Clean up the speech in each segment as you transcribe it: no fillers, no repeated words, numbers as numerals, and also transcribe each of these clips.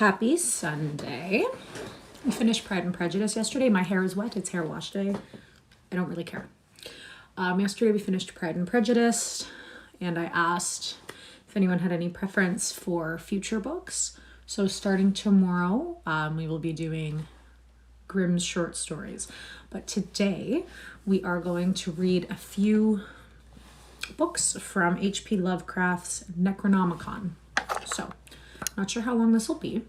Happy Sunday. We finished Pride and Prejudice yesterday. My hair is wet. It's hair wash day. I don't really care. Yesterday we finished Pride and Prejudice, and I asked if anyone had any preference for future books. So starting tomorrow, we will be doing Grimm's short stories. But today we are going to read a few books from HP Lovecraft's Necronomicon. So, not sure how long this will be.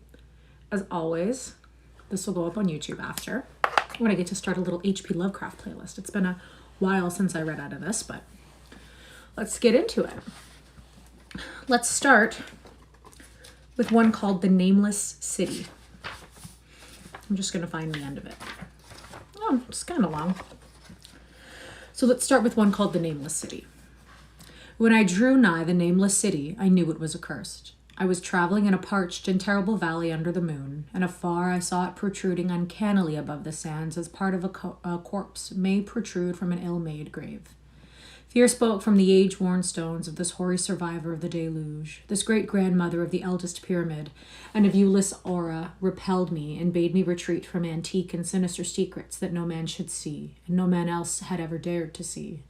As always, this will go up on YouTube after, when I get to start a little HP Lovecraft playlist. It's been a while since I read out of this, but let's get into it. Let's start with one called The Nameless City. I'm just going to find the end of it. Oh, it's kind of long. So let's start with one called The Nameless City. When I drew nigh the nameless city, I knew it was accursed. I was traveling in a parched and terrible valley under the moon, and afar I saw it protruding uncannily above the sands as part of a corpse may protrude from an ill-made grave. Fear spoke from the age-worn stones of this hoary survivor of the deluge. This great-grandmother of the eldest pyramid, and a viewless aura, repelled me and bade me retreat from antique and sinister secrets that no man should see, and no man else had ever dared to see.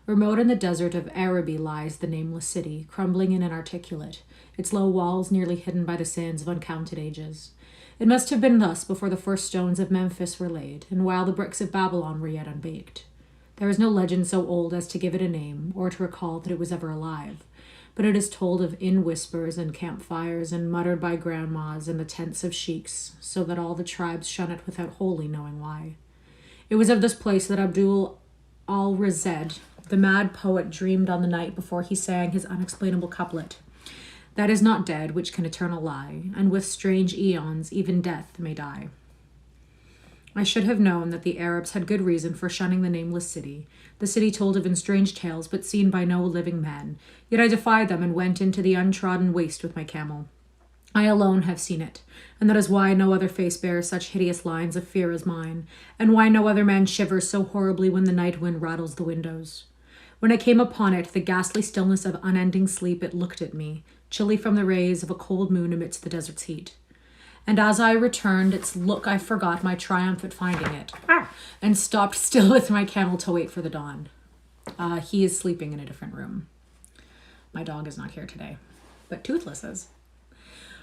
Remote in the desert of Araby lies the nameless city, crumbling and inarticulate, its low walls nearly hidden by the sands of uncounted ages. It must have been thus before the first stones of Memphis were laid, and while the bricks of Babylon were yet unbaked. There is no legend so old as to give it a name, or to recall that it was ever alive, but it is told of in whispers and campfires, and muttered by grandmas in the tents of sheiks, so that all the tribes shun it without wholly knowing why. It was of this place that Abdul al-Razed, the mad poet, dreamed on the night before he sang his unexplainable couplet. That is not dead which can eternal lie, and with strange eons even death may die. I should have known that the Arabs had good reason for shunning the nameless city, the city told of in strange tales but seen by no living man, yet I defied them and went into the untrodden waste with my camel. I alone have seen it, and that is why no other face bears such hideous lines of fear as mine, and why no other man shivers so horribly when the night wind rattles the windows. When I came upon it, the ghastly stillness of unending sleep, it looked at me, chilly from the rays of a cold moon amidst the desert's heat. And as I returned its look, I forgot my triumph at finding it, and stopped still with my camel to wait for the dawn. He is sleeping in a different room. My dog is not here today, but Toothless is.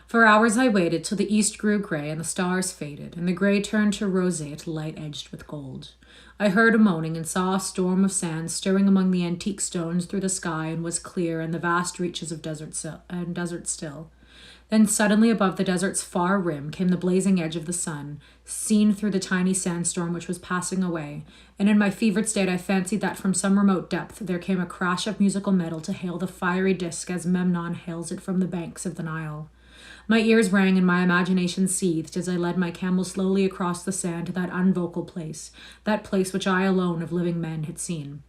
For hours I waited till the east grew gray and the stars faded, and the gray turned to roseate light edged with gold. I heard a moaning and saw a storm of sand stirring among the antique stones through the sky, and was clear and the vast reaches of desert still. Then suddenly above the desert's far rim came the blazing edge of the sun, seen through the tiny sandstorm which was passing away, and in my fevered state I fancied that from some remote depth there came a crash of musical metal to hail the fiery disk as Memnon hails it from the banks of the Nile. My ears rang and my imagination seethed as I led my camel slowly across the sand to that unvocal place, that place which I alone of living men had seen.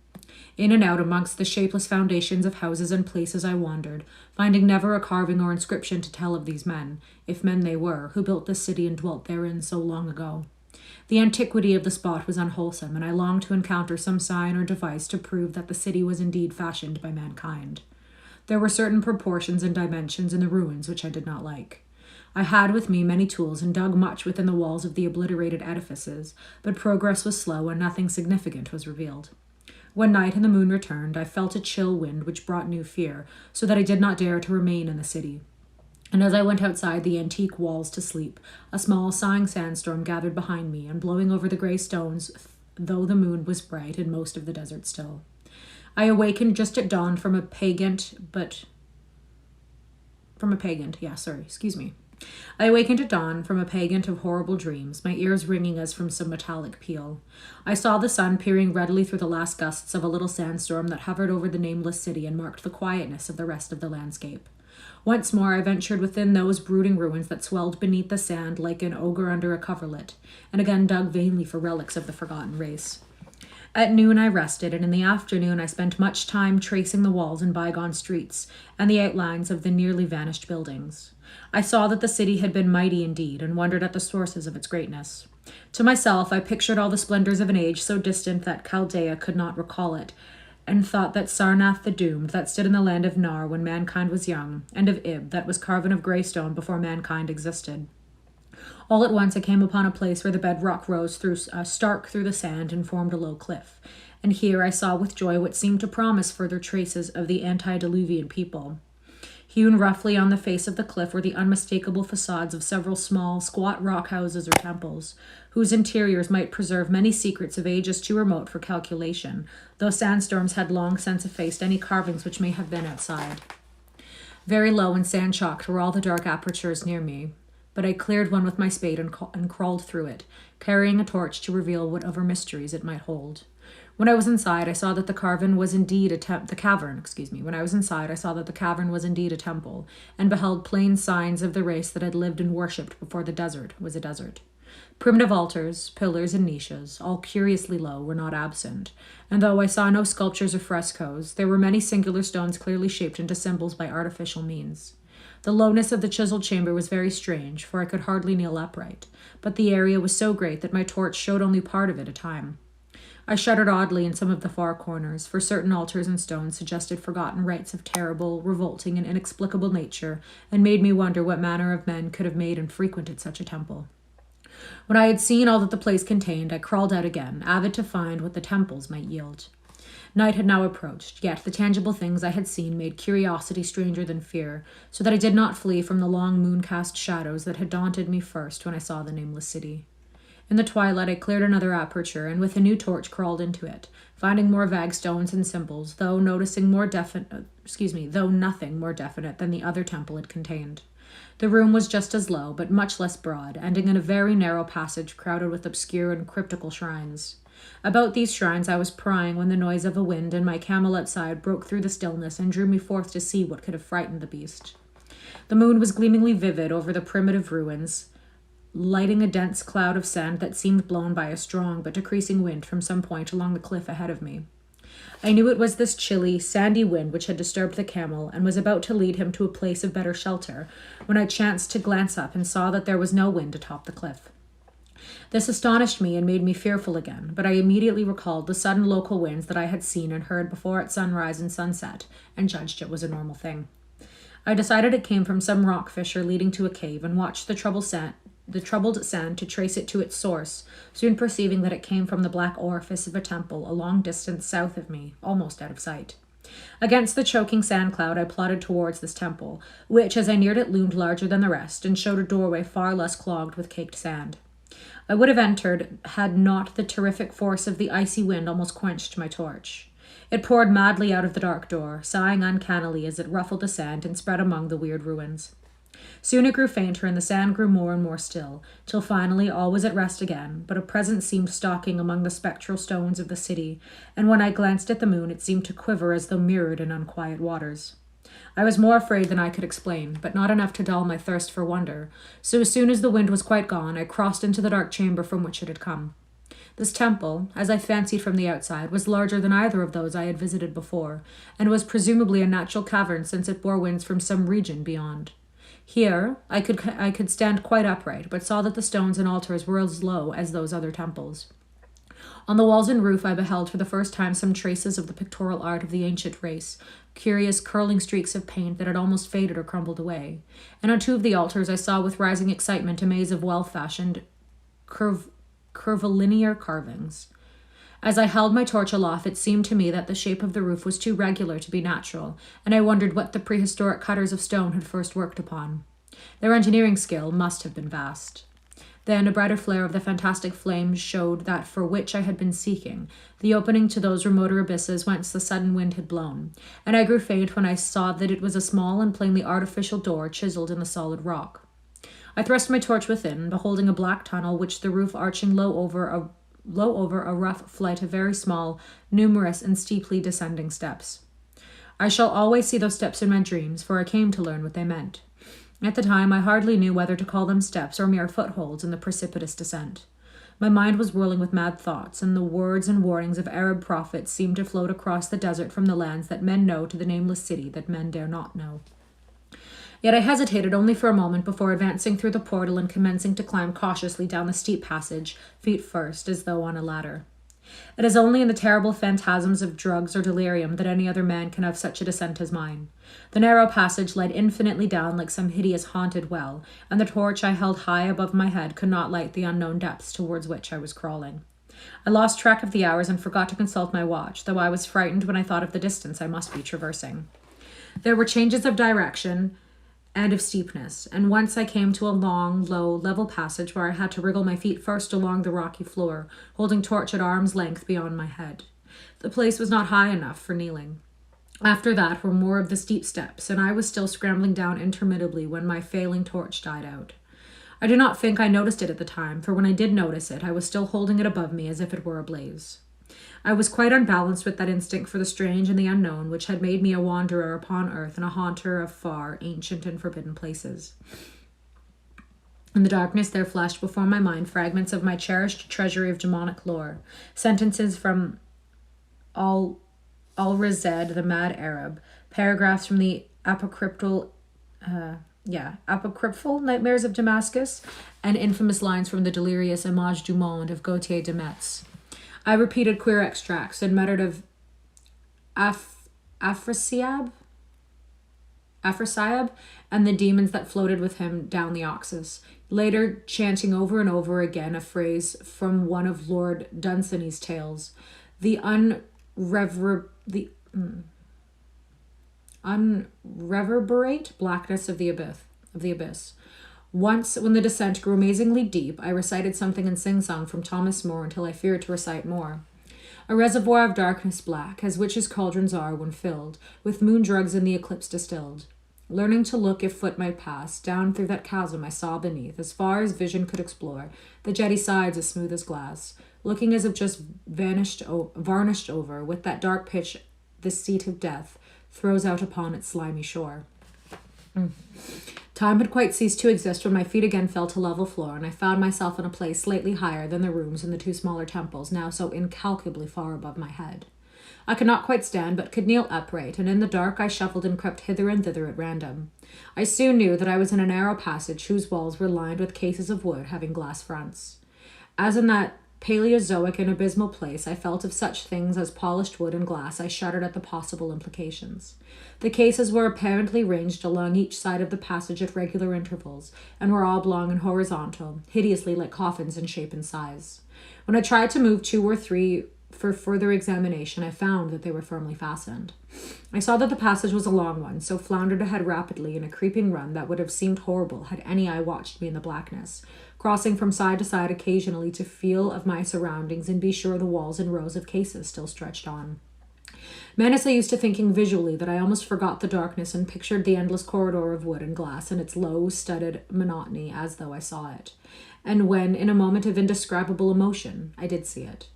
In and out amongst the shapeless foundations of houses and places I wandered, finding never a carving or inscription to tell of these men, if men they were, who built this city and dwelt therein so long ago. The antiquity of the spot was unwholesome, and I longed to encounter some sign or device to prove that the city was indeed fashioned by mankind. There were certain proportions and dimensions in the ruins which I did not like. I had with me many tools and dug much within the walls of the obliterated edifices, but progress was slow and nothing significant was revealed. When night and the moon returned, I felt a chill wind which brought new fear, so that I did not dare to remain in the city. And as I went outside the antique walls to sleep, a small sighing sandstorm gathered behind me, and blowing over the gray stones, though the moon was bright and most of the desert still. I awakened just at dawn from a I awakened at dawn from a pageant of horrible dreams, my ears ringing as from some metallic peal. I saw the sun peering readily through the last gusts of a little sandstorm that hovered over the nameless city and marked the quietness of the rest of the landscape. Once more I ventured within those brooding ruins that swelled beneath the sand like an ogre under a coverlet, and again dug vainly for relics of the forgotten race. At noon I rested, and in the afternoon I spent much time tracing the walls and bygone streets, and the outlines of the nearly vanished buildings. I saw that the city had been mighty indeed, and wondered at the sources of its greatness. To myself I pictured all the splendors of an age so distant that Chaldea could not recall it, and thought that Sarnath the Doomed, that stood in the land of Nar when mankind was young, and of Ib, that was carven of grey stone before mankind existed. All at once I came upon a place where the bedrock rose stark through the sand and formed a low cliff. And here I saw with joy what seemed to promise further traces of the antediluvian people. Hewn roughly on the face of the cliff were the unmistakable facades of several small, squat rock houses or temples, whose interiors might preserve many secrets of ages too remote for calculation, though sandstorms had long since effaced any carvings which may have been outside. Very low and sand-chalked were all the dark apertures near me, but I cleared one with my spade and crawled through it, carrying a torch to reveal whatever mysteries it might hold. When I was inside, I saw that the cavern was indeed a temple, and beheld plain signs of the race that had lived and worshipped before the desert was a desert. Primitive altars, pillars, and niches, all curiously low, were not absent, and though I saw no sculptures or frescoes, there were many singular stones clearly shaped into symbols by artificial means. The lowness of the chiseled chamber was very strange, for I could hardly kneel upright, but the area was so great that my torch showed only part of it at a time. I shuddered oddly in some of the far corners, for certain altars and stones suggested forgotten rites of terrible, revolting, and inexplicable nature, and made me wonder what manner of men could have made and frequented such a temple. When I had seen all that the place contained, I crawled out again, avid to find what the temples might yield. Night had now approached, yet the tangible things I had seen made curiosity stranger than fear, so that I did not flee from the long moon-cast shadows that had daunted me first when I saw the nameless city. In the twilight, I cleared another aperture, and with a new torch crawled into it, finding more vague stones and symbols, though nothing more definite than the other temple it contained. The room was just as low, but much less broad, ending in a very narrow passage crowded with obscure and cryptical shrines. About these shrines I was prying when the noise of a wind and my camel outside broke through the stillness and drew me forth to see what could have frightened the beast. The moon was gleamingly vivid over the primitive ruins, lighting a dense cloud of sand that seemed blown by a strong but decreasing wind from some point along the cliff ahead of me. I knew it was this chilly, sandy wind which had disturbed the camel and was about to lead him to a place of better shelter, when I chanced to glance up and saw that there was no wind atop the cliff. This astonished me and made me fearful again, but I immediately recalled the sudden local winds that I had seen and heard before at sunrise and sunset, and judged it was a normal thing. I decided it came from some rock fissure leading to a cave, and watched the troubled sand to trace it to its source, soon perceiving that it came from the black orifice of a temple a long distance south of me, almost out of sight. Against the choking sand cloud I plodded towards this temple, which, as I neared it, loomed larger than the rest, and showed a doorway far less clogged with caked sand. I would have entered had not the terrific force of the icy wind almost quenched my torch. It poured madly out of the dark door, sighing uncannily as it ruffled the sand and spread among the weird ruins. Soon it grew fainter, and the sand grew more and more still, till finally all was at rest again, but a presence seemed stalking among the spectral stones of the city, and when I glanced at the moon it seemed to quiver as though mirrored in unquiet waters. I was more afraid than I could explain, but not enough to dull my thirst for wonder, so as soon as the wind was quite gone, I crossed into the dark chamber from which it had come. This temple, as I fancied from the outside, was larger than either of those I had visited before, and was presumably a natural cavern since it bore winds from some region beyond. Here, I could stand quite upright, but saw that the stones and altars were as low as those other temples. On the walls and roof I beheld for the first time some traces of the pictorial art of the ancient race, curious curling streaks of paint that had almost faded or crumbled away. And on two of the altars I saw with rising excitement a maze of well-fashioned, curvilinear carvings. As I held my torch aloft, it seemed to me that the shape of the roof was too regular to be natural, and I wondered what the prehistoric cutters of stone had first worked upon. Their engineering skill must have been vast. Then a brighter flare of the fantastic flames showed that for which I had been seeking, the opening to those remoter abysses whence the sudden wind had blown, and I grew faint when I saw that it was a small and plainly artificial door chiseled in the solid rock. I thrust my torch within, beholding a black tunnel which the roof arching low over a rough flight of very small, numerous, and steeply descending steps. I shall always see those steps in my dreams, for I came to learn what they meant. At the time, I hardly knew whether to call them steps or mere footholds in the precipitous descent. My mind was whirling with mad thoughts, and the words and warnings of Arab prophets seemed to float across the desert from the lands that men know to the nameless city that men dare not know. Yet I hesitated only for a moment before advancing through the portal and commencing to climb cautiously down the steep passage, feet first, as though on a ladder. It is only in the terrible phantasms of drugs or delirium that any other man can have such a descent as mine. The narrow passage led infinitely down like some hideous haunted well, and the torch I held high above my head could not light the unknown depths towards which I was crawling. I lost track of the hours and forgot to consult my watch, though I was frightened when I thought of the distance I must be traversing. There were changes of direction and of steepness, and once I came to a long, low, level passage where I had to wriggle my feet first along the rocky floor, holding torch at arm's length beyond my head. The place was not high enough for kneeling. After that were more of the steep steps, and I was still scrambling down interminably when my failing torch died out. I do not think I noticed it at the time, for when I did notice it, I was still holding it above me as if it were ablaze. I was quite unbalanced with that instinct for the strange and the unknown which had made me a wanderer upon earth and a haunter of far, ancient and forbidden places. In the darkness there flashed before my mind fragments of my cherished treasury of demonic lore, sentences from Al-Razed, the mad Arab, paragraphs from the apocryphal Nightmares of Damascus, and infamous lines from the delirious Image du Monde of Gautier de Metz. I repeated queer extracts and muttered of Afrasiab and the demons that floated with him down the Oxus, later chanting over and over again a phrase from one of Lord Dunsany's tales, the unreverberate blackness of the abyss. Once, when the descent grew amazingly deep, I recited something in sing-song from Thomas More until I feared to recite more. A reservoir of darkness black, as witches' cauldrons are when filled, with moon drugs in the eclipse distilled. Learning to look if foot might pass, down through that chasm I saw beneath, as far as vision could explore, the jetty sides as smooth as glass, looking as if just varnished over, with that dark pitch the seat of death throws out upon its slimy shore. Time had quite ceased to exist when my feet again fell to level floor, and I found myself in a place slightly higher than the rooms in the two smaller temples, now so incalculably far above my head. I could not quite stand, but could kneel upright, and in the dark I shuffled and crept hither and thither at random. I soon knew that I was in a narrow passage whose walls were lined with cases of wood having glass fronts. As in that Paleozoic and abysmal place, I felt of such things as polished wood and glass. I shuddered at the possible implications. The cases were apparently ranged along each side of the passage at regular intervals, and were oblong and horizontal, hideously like coffins in shape and size. When I tried to move 2 or 3 for further examination, I found that they were firmly fastened. I saw that the passage was a long one, so floundered ahead rapidly in a creeping run that would have seemed horrible had any eye watched me in the blackness, crossing from side to side occasionally to feel of my surroundings and be sure the walls and rows of cases still stretched on. Manus I used to thinking visually that I almost forgot the darkness and pictured the endless corridor of wood and glass and its low, studded monotony as though I saw it. And when, in a moment of indescribable emotion, I did see it.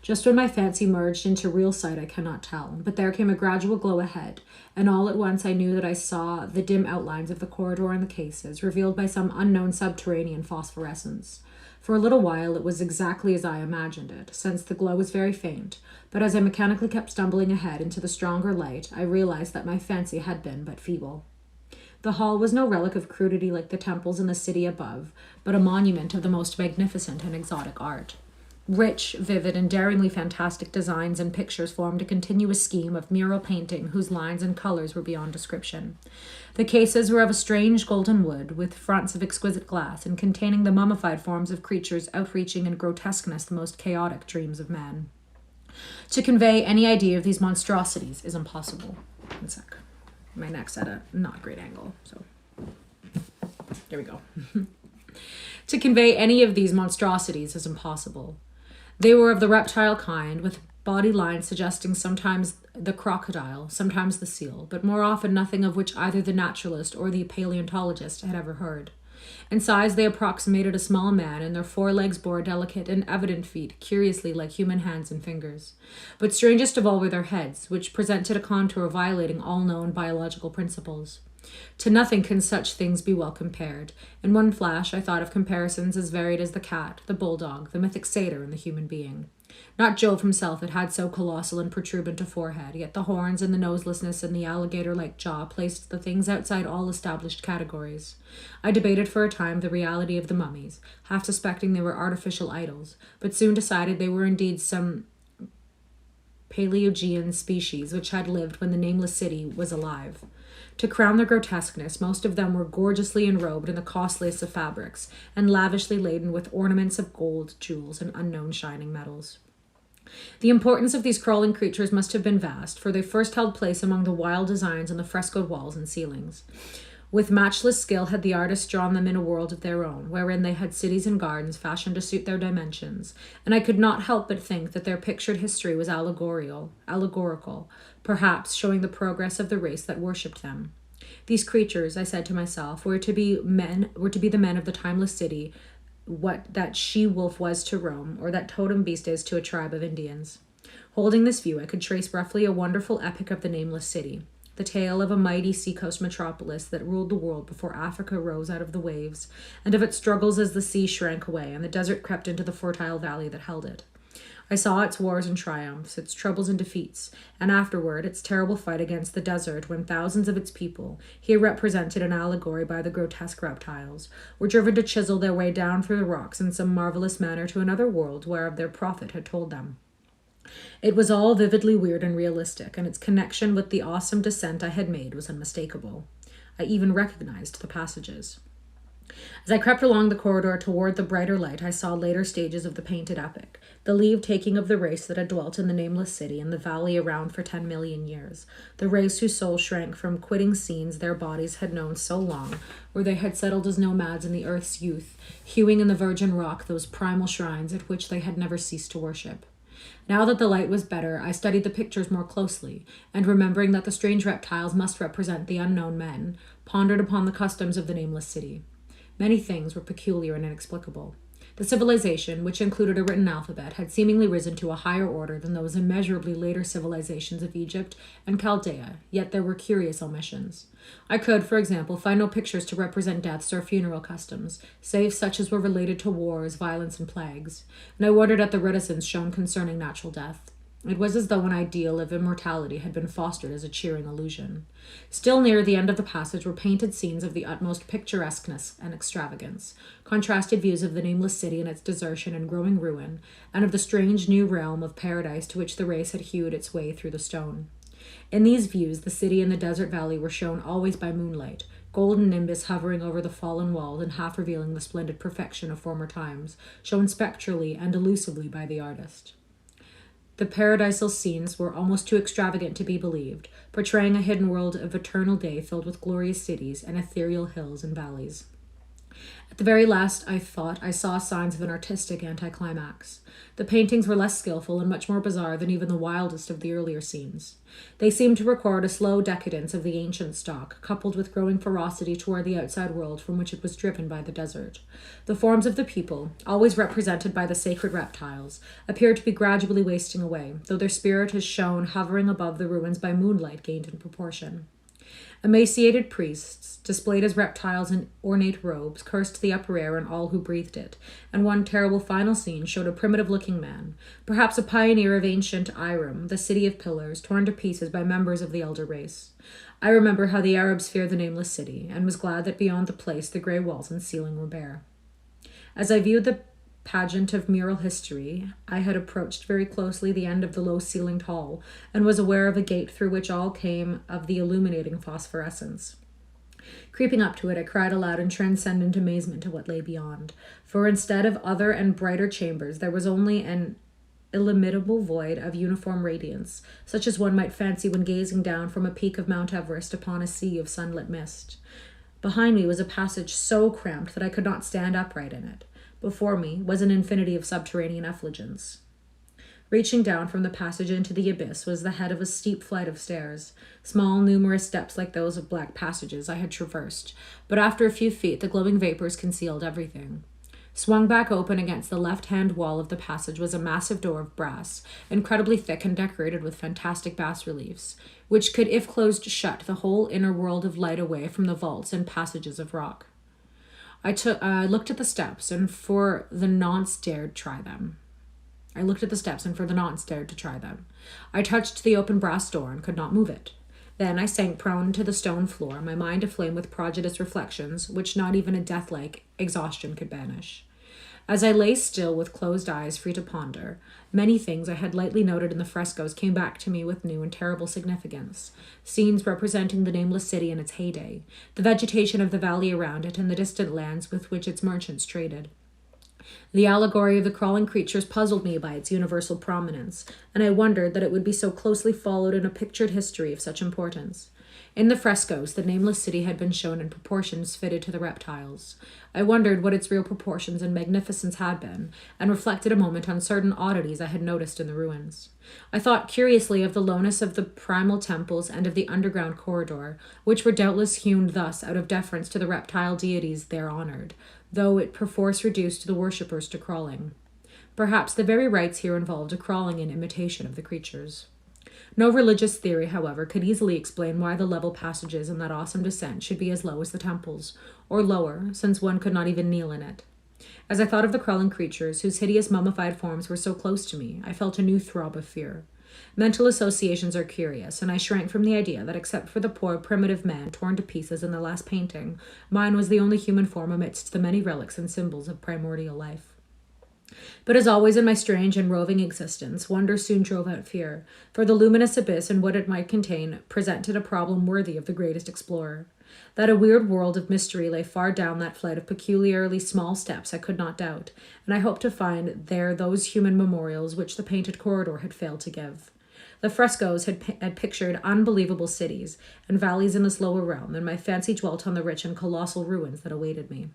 Just when my fancy merged into real sight, I cannot tell, but there came a gradual glow ahead, and all at once I knew that I saw the dim outlines of the corridor and the cases, revealed by some unknown subterranean phosphorescence. For a little while it was exactly as I imagined it, since the glow was very faint, but as I mechanically kept stumbling ahead into the stronger light, I realized that my fancy had been but feeble. The hall was no relic of crudity like the temples in the city above, but a monument of the most magnificent and exotic art. Rich, vivid, and daringly fantastic designs and pictures formed a continuous scheme of mural painting whose lines and colors were beyond description. The cases were of a strange golden wood, with fronts of exquisite glass, and containing the mummified forms of creatures outreaching in grotesqueness the most chaotic dreams of man. To convey any idea of these monstrosities is impossible. One sec. My neck's at a not great angle, so there we go. To convey any of these monstrosities is impossible. They were of the reptile kind, with body lines suggesting sometimes the crocodile, sometimes the seal, but more often nothing of which either the naturalist or the paleontologist had ever heard. In size they approximated a small man, and their forelegs bore delicate and evident feet, curiously like human hands and fingers. But strangest of all were their heads, which presented a contour violating all known biological principles. To nothing can such things be well compared. In one flash I thought of comparisons as varied as the cat, the bulldog, the mythic satyr, and the human being. Not Jove himself had so colossal and protuberant a forehead, yet the horns and the noselessness and the alligator-like jaw placed the things outside all established categories. I debated for a time the reality of the mummies, half suspecting they were artificial idols, but soon decided they were indeed some Paleogean species which had lived when the nameless city was alive. To crown their grotesqueness, most of them were gorgeously enrobed in the costliest of fabrics and lavishly laden with ornaments of gold, jewels, and unknown shining metals. The importance of these crawling creatures must have been vast, for they first held place among the wild designs on the frescoed walls and ceilings. With matchless skill had the artists drawn them in a world of their own, wherein they had cities and gardens fashioned to suit their dimensions, and I could not help but think that their pictured history was allegorical, perhaps showing the progress of the race that worshipped them. These creatures, I said to myself, were to be the men of the timeless city, what that she-wolf was to Rome, or that totem beast is to a tribe of Indians. Holding this view, I could trace roughly a wonderful epic of the nameless city, the tale of a mighty seacoast metropolis that ruled the world before Africa rose out of the waves, and of its struggles as the sea shrank away and the desert crept into the fertile valley that held it. I saw its wars and triumphs, its troubles and defeats, and afterward its terrible fight against the desert when thousands of its people, here represented in allegory by the grotesque reptiles, were driven to chisel their way down through the rocks in some marvelous manner to another world whereof their prophet had told them. It was all vividly weird and realistic, and its connection with the awesome descent I had made was unmistakable. I even recognized the passages. As I crept along the corridor toward the brighter light, I saw later stages of the painted epic, the leave-taking of the race that had dwelt in the nameless city and the valley around for 10 million years, the race whose souls shrank from quitting scenes their bodies had known so long, where they had settled as nomads in the earth's youth, hewing in the virgin rock those primal shrines at which they had never ceased to worship. Now that the light was better, I studied the pictures more closely, and remembering that the strange reptiles must represent the unknown men, pondered upon the customs of the nameless city. Many things were peculiar and inexplicable. The civilization, which included a written alphabet, had seemingly risen to a higher order than those immeasurably later civilizations of Egypt and Chaldea, yet there were curious omissions. I could, for example, find no pictures to represent deaths or funeral customs, save such as were related to wars, violence, and plagues, and I wondered at the reticence shown concerning natural death. It was as though an ideal of immortality had been fostered as a cheering illusion. Still near the end of the passage were painted scenes of the utmost picturesqueness and extravagance, contrasted views of the nameless city and its desertion and growing ruin, and of the strange new realm of paradise to which the race had hewed its way through the stone. In these views, the city and the desert valley were shown always by moonlight, golden nimbus hovering over the fallen walls and half revealing the splendid perfection of former times, shown spectrally and elusively by the artist. The paradisal scenes were almost too extravagant to be believed, portraying a hidden world of eternal day filled with glorious cities and ethereal hills and valleys. At the very last, I thought I saw signs of an artistic anticlimax. The paintings were less skillful and much more bizarre than even the wildest of the earlier scenes. They seemed to record a slow decadence of the ancient stock, coupled with growing ferocity toward the outside world from which it was driven by the desert. The forms of the people, always represented by the sacred reptiles, appeared to be gradually wasting away, though their spirit is shown hovering above the ruins by moonlight gained in proportion. Emaciated priests, displayed as reptiles in ornate robes, cursed the upper air and all who breathed it, and one terrible final scene showed a primitive-looking man, perhaps a pioneer of ancient Iram, the city of pillars, torn to pieces by members of the elder race. I remember how the Arabs feared the nameless city, and was glad that beyond the place the grey walls and ceiling were bare. As I viewed the pageant of mural history, I had approached very closely the end of the low-ceilinged hall, and was aware of a gate through which all came of the illuminating phosphorescence. Creeping up to it, I cried aloud in transcendent amazement at what lay beyond, for instead of other and brighter chambers, there was only an illimitable void of uniform radiance, such as one might fancy when gazing down from a peak of Mount Everest upon a sea of sunlit mist. Behind me was a passage so cramped that I could not stand upright in it. Before me was an infinity of subterranean effulgence. Reaching down from the passage into the abyss was the head of a steep flight of stairs, small, numerous steps like those of black passages I had traversed, but after a few feet the glowing vapors concealed everything. Swung back open against the left-hand wall of the passage was a massive door of brass, incredibly thick and decorated with fantastic bas-reliefs, which could, if closed shut, the whole inner world of light away from the vaults and passages of rock. I looked at the steps, and for the nonce dared try them. I touched the open brass door and could not move it. Then I sank prone to the stone floor, my mind aflame with prodigious reflections, which not even a death-like exhaustion could banish. As I lay still with closed eyes, free to ponder, many things I had lightly noted in the frescoes came back to me with new and terrible significance. Scenes representing the nameless city in its heyday, the vegetation of the valley around it, and the distant lands with which its merchants traded. The allegory of the crawling creatures puzzled me by its universal prominence, and I wondered that it would be so closely followed in a pictured history of such importance. In the frescoes, the nameless city had been shown in proportions fitted to the reptiles. I wondered what its real proportions and magnificence had been, and reflected a moment on certain oddities I had noticed in the ruins. I thought curiously of the lowness of the primal temples and of the underground corridor, which were doubtless hewn thus out of deference to the reptile deities there honored, though it perforce reduced the worshippers to crawling. Perhaps the very rites here involved a crawling in imitation of the creatures. No religious theory, however, could easily explain why the level passages in that awesome descent should be as low as the temples, or lower, since one could not even kneel in it. As I thought of the crawling creatures, whose hideous mummified forms were so close to me, I felt a new throb of fear. Mental associations are curious, and I shrank from the idea that except for the poor primitive man torn to pieces in the last painting, mine was the only human form amidst the many relics and symbols of primordial life. But as always in my strange and roving existence, wonder soon drove out fear, for the luminous abyss and what it might contain presented a problem worthy of the greatest explorer. That a weird world of mystery lay far down that flight of peculiarly small steps I could not doubt, and I hoped to find there those human memorials which the painted corridor had failed to give. The frescoes had pictured unbelievable cities and valleys in this lower realm, and my fancy dwelt on the rich and colossal ruins that awaited me.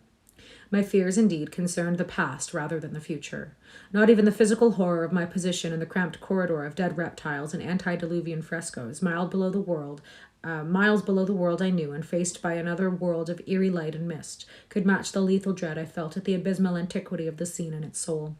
My fears, indeed, concerned the past rather than the future. Not even the physical horror of my position in the cramped corridor of dead reptiles and antediluvian frescoes, miles below the world I knew, and faced by another world of eerie light and mist, could match the lethal dread I felt at the abysmal antiquity of the scene in its soul.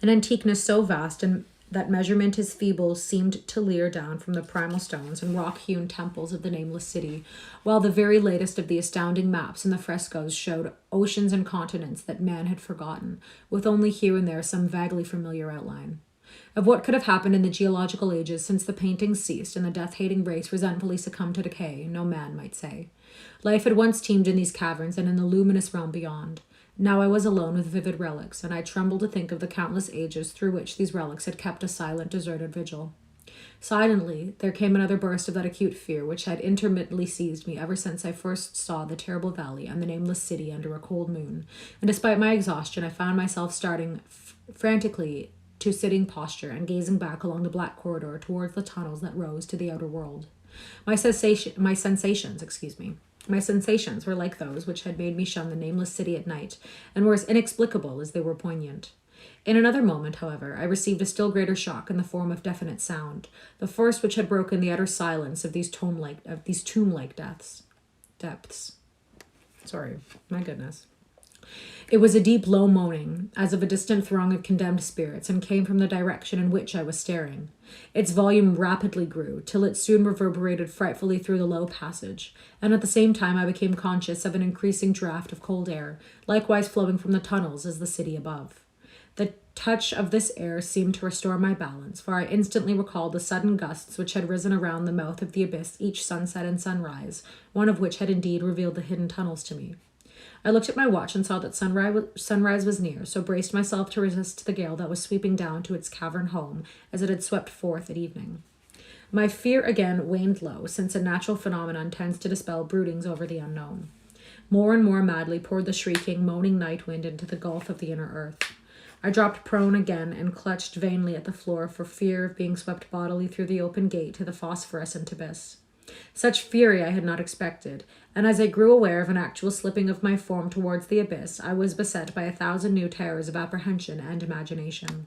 An antiqueness so vast and that measurement is feeble seemed to leer down from the primal stones and rock-hewn temples of the nameless city, while the very latest of the astounding maps in the frescoes showed oceans and continents that man had forgotten, with only here and there some vaguely familiar outline. Of what could have happened in the geological ages since the paintings ceased and the death-hating race resentfully succumbed to decay, no man might say. Life had once teemed in these caverns and in the luminous realm beyond. Now I was alone with vivid relics, and I trembled to think of the countless ages through which these relics had kept a silent, deserted vigil. Silently, there came another burst of that acute fear which had intermittently seized me ever since I first saw the terrible valley and the nameless city under a cold moon, and despite my exhaustion, I found myself starting frantically to sitting posture and gazing back along the black corridor towards the tunnels that rose to the outer world. My sensations were like those which had made me shun the nameless city at night, and were as inexplicable as they were poignant. In another moment, however, I received a still greater shock in the form of definite sound, the first which had broken the utter silence of these tomb-like depths. Sorry, my goodness. It was a deep, low moaning, as of a distant throng of condemned spirits, and came from the direction in which I was staring. Its volume rapidly grew, till it soon reverberated frightfully through the low passage, and at the same time I became conscious of an increasing draught of cold air, likewise flowing from the tunnels as the city above. The touch of this air seemed to restore my balance, for I instantly recalled the sudden gusts which had risen around the mouth of the abyss each sunset and sunrise, one of which had indeed revealed the hidden tunnels to me. I looked at my watch and saw that sunrise was near, so braced myself to resist the gale that was sweeping down to its cavern home as it had swept forth at evening. My fear again waned low, since a natural phenomenon tends to dispel broodings over the unknown. More and more madly poured the shrieking, moaning night wind into the gulf of the inner earth. I dropped prone again and clutched vainly at the floor for fear of being swept bodily through the open gate to the phosphorescent abyss. Such fury I had not expected, and as I grew aware of an actual slipping of my form towards the abyss, I was beset by 1,000 new terrors of apprehension and imagination.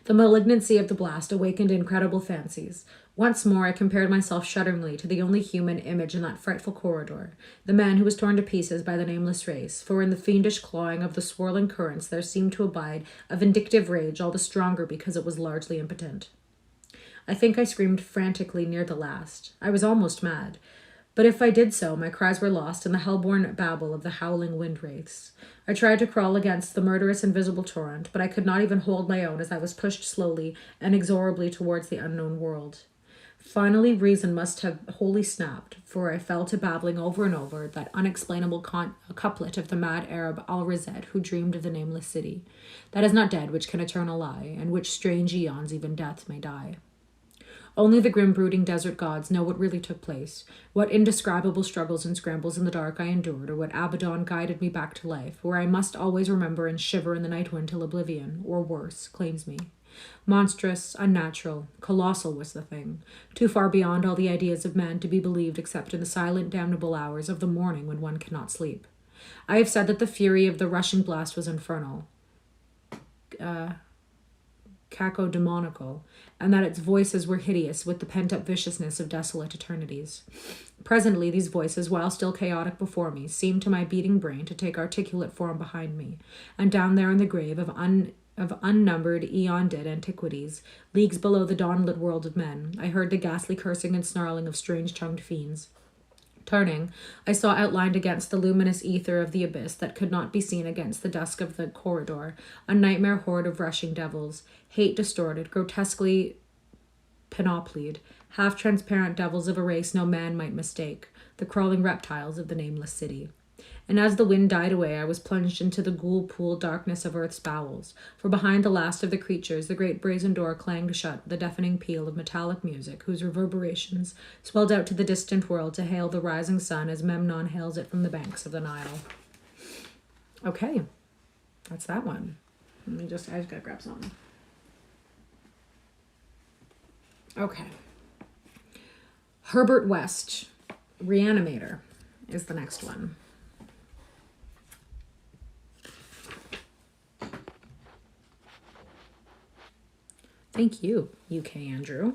The malignancy of the blast awakened incredible fancies. Once more I compared myself shudderingly to the only human image in that frightful corridor, the man who was torn to pieces by the nameless race, for in the fiendish clawing of the swirling currents there seemed to abide a vindictive rage all the stronger because it was largely impotent. I think I screamed frantically near the last. I was almost mad. But if I did so, my cries were lost in the hell-born babble of the howling wind wraiths. I tried to crawl against the murderous invisible torrent, but I could not even hold my own as I was pushed slowly and inexorably towards the unknown world. Finally, reason must have wholly snapped, for I fell to babbling over and over that unexplainable couplet of the mad Arab Al-Razed who dreamed of the nameless city, that is not dead, which can eternal lie, and which strange eons even death may die. Only the grim brooding desert gods know what really took place, what indescribable struggles and scrambles in the dark I endured, or what Abaddon guided me back to life, where I must always remember and shiver in the night wind till oblivion, or worse, claims me. Monstrous, unnatural, colossal was the thing, too far beyond all the ideas of man to be believed except in the silent, damnable hours of the morning when one cannot sleep. I have said that the fury of the rushing blast was infernal, cacodemonical, and that its voices were hideous with the pent-up viciousness of desolate eternities. Presently, these voices, while still chaotic before me, seemed to my beating brain to take articulate form behind me, and down there in the grave of unnumbered eon-dead antiquities, leagues below the dawn-lit world of men, I heard the ghastly cursing and snarling of strange-tongued fiends. Turning, I saw outlined against the luminous ether of the abyss that could not be seen against the dusk of the corridor, a nightmare horde of rushing devils, hate-distorted, grotesquely panoplied, half-transparent devils of a race no man might mistake, the crawling reptiles of the nameless city. And as the wind died away, I was plunged into the ghoul-pool darkness of earth's bowels, for behind the last of the creatures, the great brazen door clanged shut with a deafening peal of metallic music, whose reverberations swelled out to the distant world to hail the rising sun as Memnon hails it from the banks of the Nile. Okay, that's that one. I just gotta grab something. Okay. Herbert West, Reanimator, is the next one. Thank you, UK Andrew.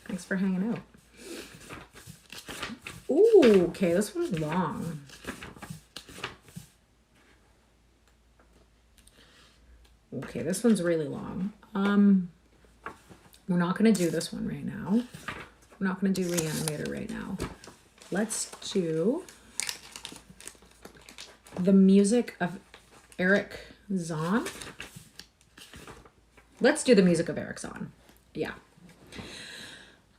Thanks for hanging out. Ooh, okay, this one's long. Okay, this one's really long. We're not going to do this one right now. We're not going to do Reanimator right now. Let's do the music of Eric Zahn. Let's do the music of Eric Zahn. Yeah.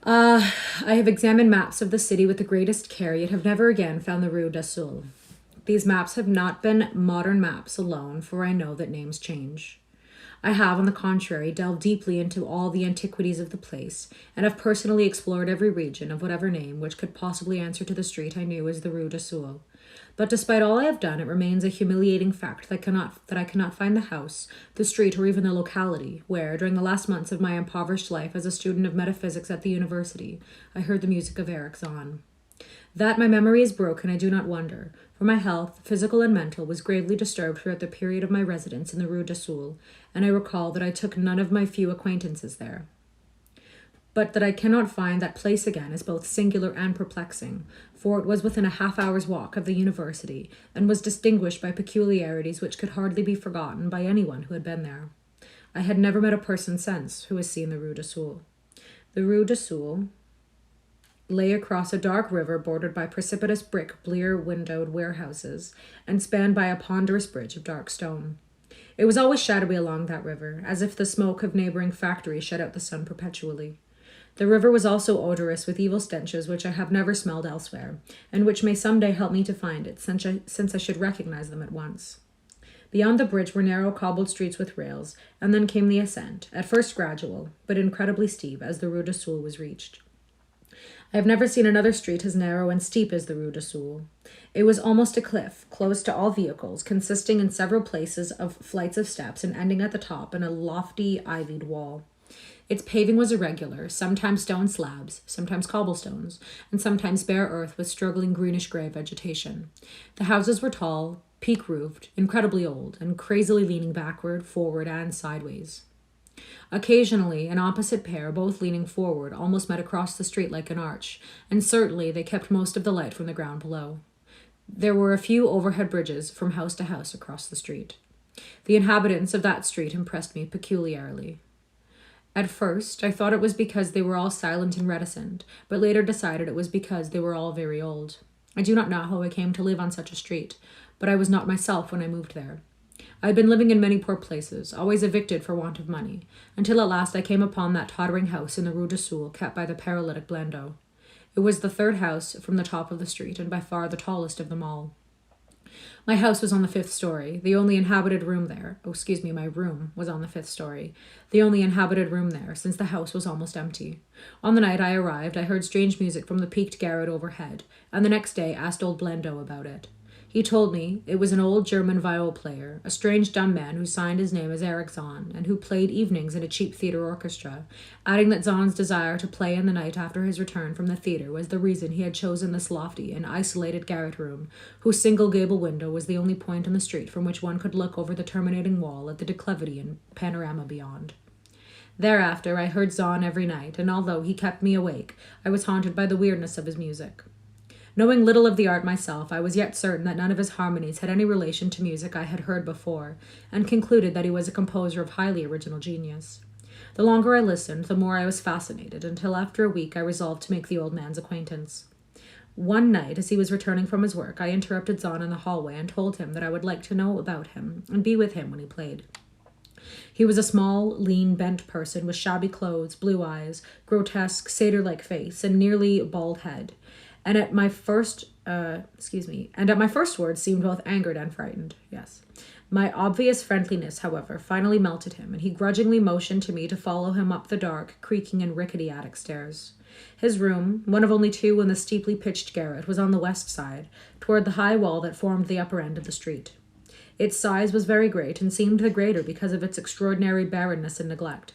I have examined maps of the city with the greatest care, yet have never again found the Rue d'Azur. These maps have not been modern maps alone, for I know that names change. I have, on the contrary, delved deeply into all the antiquities of the place, and have personally explored every region of whatever name which could possibly answer to the street I knew as the Rue d'Azur. But despite all I have done, it remains a humiliating fact that I cannot find the house, the street, or even the locality where, during the last months of my impoverished life as a student of metaphysics at the university, I heard the music of Eric Zahn. That my memory is broken, I do not wonder, for my health, physical and mental, was gravely disturbed throughout the period of my residence in the Rue d'Azur, and I recall that I took none of my few acquaintances there. But that I cannot find that place again is both singular and perplexing, for it was within a half-hour's walk of the university, and was distinguished by peculiarities which could hardly be forgotten by anyone who had been there. I had never met a person since who has seen the Rue d'Azur. The Rue d'Azur lay across a dark river bordered by precipitous brick, blear-windowed warehouses, and spanned by a ponderous bridge of dark stone. It was always shadowy along that river, as if the smoke of neighboring factories shut out the sun perpetually. The river was also odorous with evil stenches which I have never smelled elsewhere, and which may some day help me to find it, since I should recognize them at once. Beyond the bridge were narrow cobbled streets with rails, and then came the ascent, at first gradual, but incredibly steep as the Rue d'Azur was reached. I have never seen another street as narrow and steep as the Rue d'Azur. It was almost a cliff, closed to all vehicles, consisting in several places of flights of steps and ending at the top in a lofty ivied wall. Its paving was irregular, sometimes stone slabs, sometimes cobblestones, and sometimes bare earth with struggling greenish-gray vegetation. The houses were tall, peak-roofed, incredibly old, and crazily leaning backward, forward, and sideways. Occasionally, an opposite pair, both leaning forward, almost met across the street like an arch, and certainly they kept most of the light from the ground below. There were a few overhead bridges from house to house across the street. The inhabitants of that street impressed me peculiarly. At first, I thought it was because they were all silent and reticent, but later decided it was because they were all very old. I do not know how I came to live on such a street, but I was not myself when I moved there. I had been living in many poor places, always evicted for want of money, until at last I came upon that tottering house in the Rue de Soule kept by the paralytic Blandot. It was the third house from the top of the street, and by far the tallest of them all. My house was on the 5th story, the only inhabited room there. My room was on the 5th story, the only inhabited room there, since the house was almost empty. On the night I arrived, I heard strange music from the peaked garret overhead, and the next day asked old Blandot about it. He told me it was an old German viol player, a strange dumb man who signed his name as Eric Zahn, and who played evenings in a cheap theatre orchestra, adding that Zahn's desire to play in the night after his return from the theatre was the reason he had chosen this lofty and isolated garret room, whose single gable window was the only point on the street from which one could look over the terminating wall at the declivity and panorama beyond. Thereafter I heard Zahn every night, and although he kept me awake, I was haunted by the weirdness of his music. Knowing little of the art myself, I was yet certain that none of his harmonies had any relation to music I had heard before, and concluded that he was a composer of highly original genius. The longer I listened, the more I was fascinated, until after a week I resolved to make the old man's acquaintance. One night, as he was returning from his work, I interrupted Zahn in the hallway and told him that I would like to know about him and be with him when he played. He was a small, lean, bent person with shabby clothes, blue eyes, grotesque, satyr-like face, and nearly bald head. And at my first words seemed both angered and frightened. Yes. My obvious friendliness, however, finally melted him, and he grudgingly motioned to me to follow him up the dark, creaking and rickety attic stairs. His room, one of only 2 in the steeply pitched garret, was on the west side, toward the high wall that formed the upper end of the street. Its size was very great, and seemed the greater because of its extraordinary barrenness and neglect.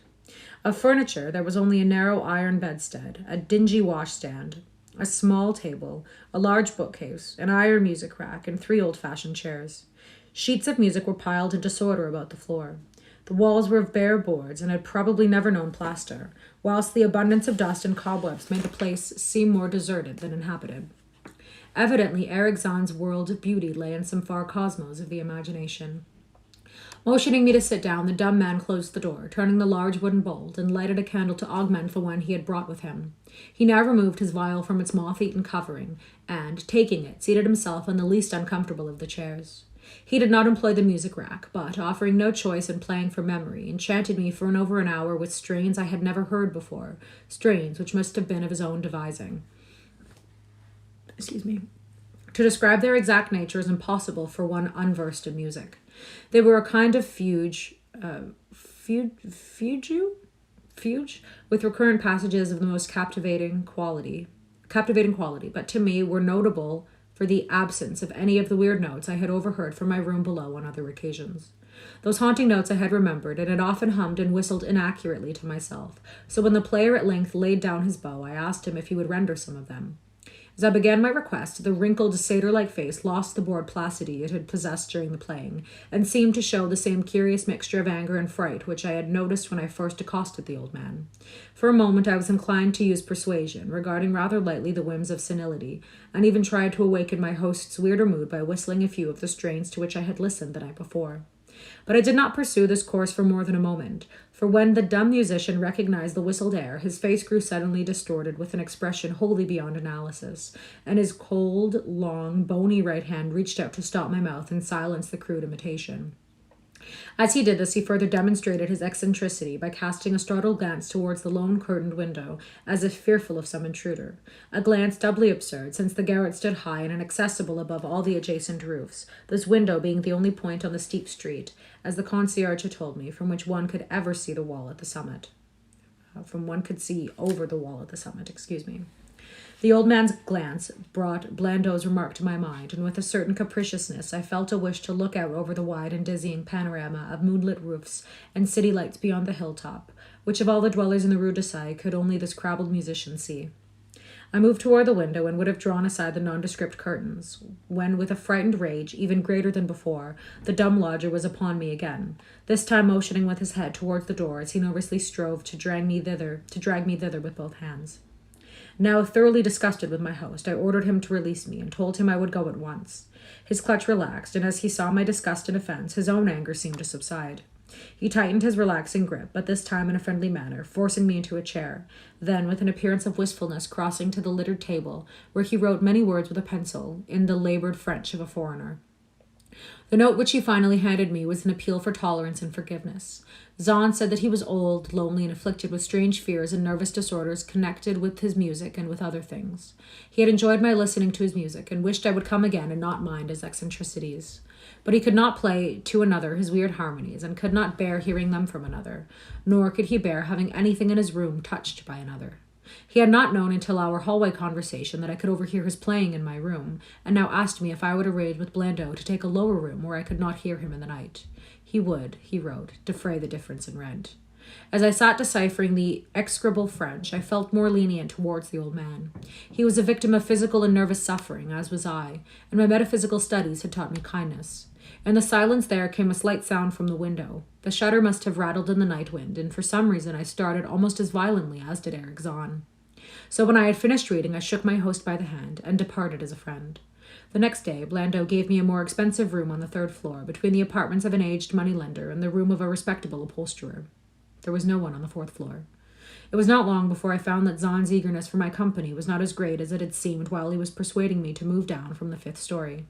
Of furniture, there was only a narrow iron bedstead, a dingy washstand, a small table, a large bookcase, an iron music rack, and 3 old-fashioned chairs. Sheets of music were piled in disorder about the floor. The walls were of bare boards and had probably never known plaster, whilst the abundance of dust and cobwebs made the place seem more deserted than inhabited. Evidently, Eric Zahn's world of beauty lay in some far cosmos of the imagination. Motioning me to sit down, the dumb man closed the door, turning the large wooden bolt, and lighted a candle to augment the one he had brought with him. He now removed his viol from its moth-eaten covering, and, taking it, seated himself in the least uncomfortable of the chairs. He did not employ the music rack, but, offering no choice in playing from memory, enchanted me for over an hour with strains I had never heard before, strains which must have been of his own devising. To describe their exact nature is impossible for one unversed in music. They were a kind of fugue, with recurrent passages of the most captivating quality, but to me were notable for the absence of any of the weird notes I had overheard from my room below on other occasions. Those haunting notes I had remembered, and had often hummed and whistled inaccurately to myself, so when the player at length laid down his bow, I asked him if he would render some of them. As I began my request, the wrinkled, satyr-like face lost the bored placidity it had possessed during the playing, and seemed to show the same curious mixture of anger and fright which I had noticed when I first accosted the old man. For a moment I was inclined to use persuasion, regarding rather lightly the whims of senility, and even tried to awaken my host's weirder mood by whistling a few of the strains to which I had listened the night before. But I did not pursue this course for more than a moment, for when the dumb musician recognized the whistled air, his face grew suddenly distorted with an expression wholly beyond analysis, and his cold, long, bony right hand reached out to stop my mouth and silence the crude imitation. As he did this, he further demonstrated his eccentricity by casting a startled glance towards the lone curtained window, as if fearful of some intruder. A glance doubly absurd, since the garret stood high and inaccessible above all the adjacent roofs, this window being the only point on the steep street, as the concierge had told me, from which one could ever see the wall at the summit. From one could see over the wall at the summit, The old man's glance brought Blandot's remark to my mind, and with a certain capriciousness I felt a wish to look out over the wide and dizzying panorama of moonlit roofs and city lights beyond the hilltop, which of all the dwellers in the Rue de Seille could only this crabbed musician see. I moved toward the window and would have drawn aside the nondescript curtains, when, with a frightened rage even greater than before, the dumb lodger was upon me again, this time motioning with his head towards the door as he nervously strove to drag me thither with both hands. Now thoroughly disgusted with my host, I ordered him to release me and told him I would go at once. His clutch relaxed, and as he saw my disgust and offense, his own anger seemed to subside. He tightened his relaxing grip, but this time in a friendly manner, forcing me into a chair, then, with an appearance of wistfulness, crossing to the littered table, where he wrote many words with a pencil, in the labored French of a foreigner. The note which he finally handed me was an appeal for tolerance and forgiveness. Zahn said that he was old, lonely, and afflicted with strange fears and nervous disorders connected with his music and with other things. He had enjoyed my listening to his music and wished I would come again and not mind his eccentricities. But he could not play to another his weird harmonies, and could not bear hearing them from another, nor could he bear having anything in his room touched by another. He had not known until our hallway conversation that I could overhear his playing in my room, and now asked me if I would arrange with Blando to take a lower room where I could not hear him in the night. He would, he wrote, defray the difference in rent. As I sat deciphering the execrable French, I felt more lenient towards the old man. He was a victim of physical and nervous suffering, as was I, and my metaphysical studies had taught me kindness. In the silence there came a slight sound from the window. The shutter must have rattled in the night wind, and for some reason I started almost as violently as did Eric Zahn. So when I had finished reading, I shook my host by the hand and departed as a friend. The next day, Blando gave me a more expensive room on the 3rd floor, between the apartments of an aged moneylender and the room of a respectable upholsterer. There was no one on the 4th floor. It was not long before I found that Zahn's eagerness for my company was not as great as it had seemed while he was persuading me to move down from the 5th story.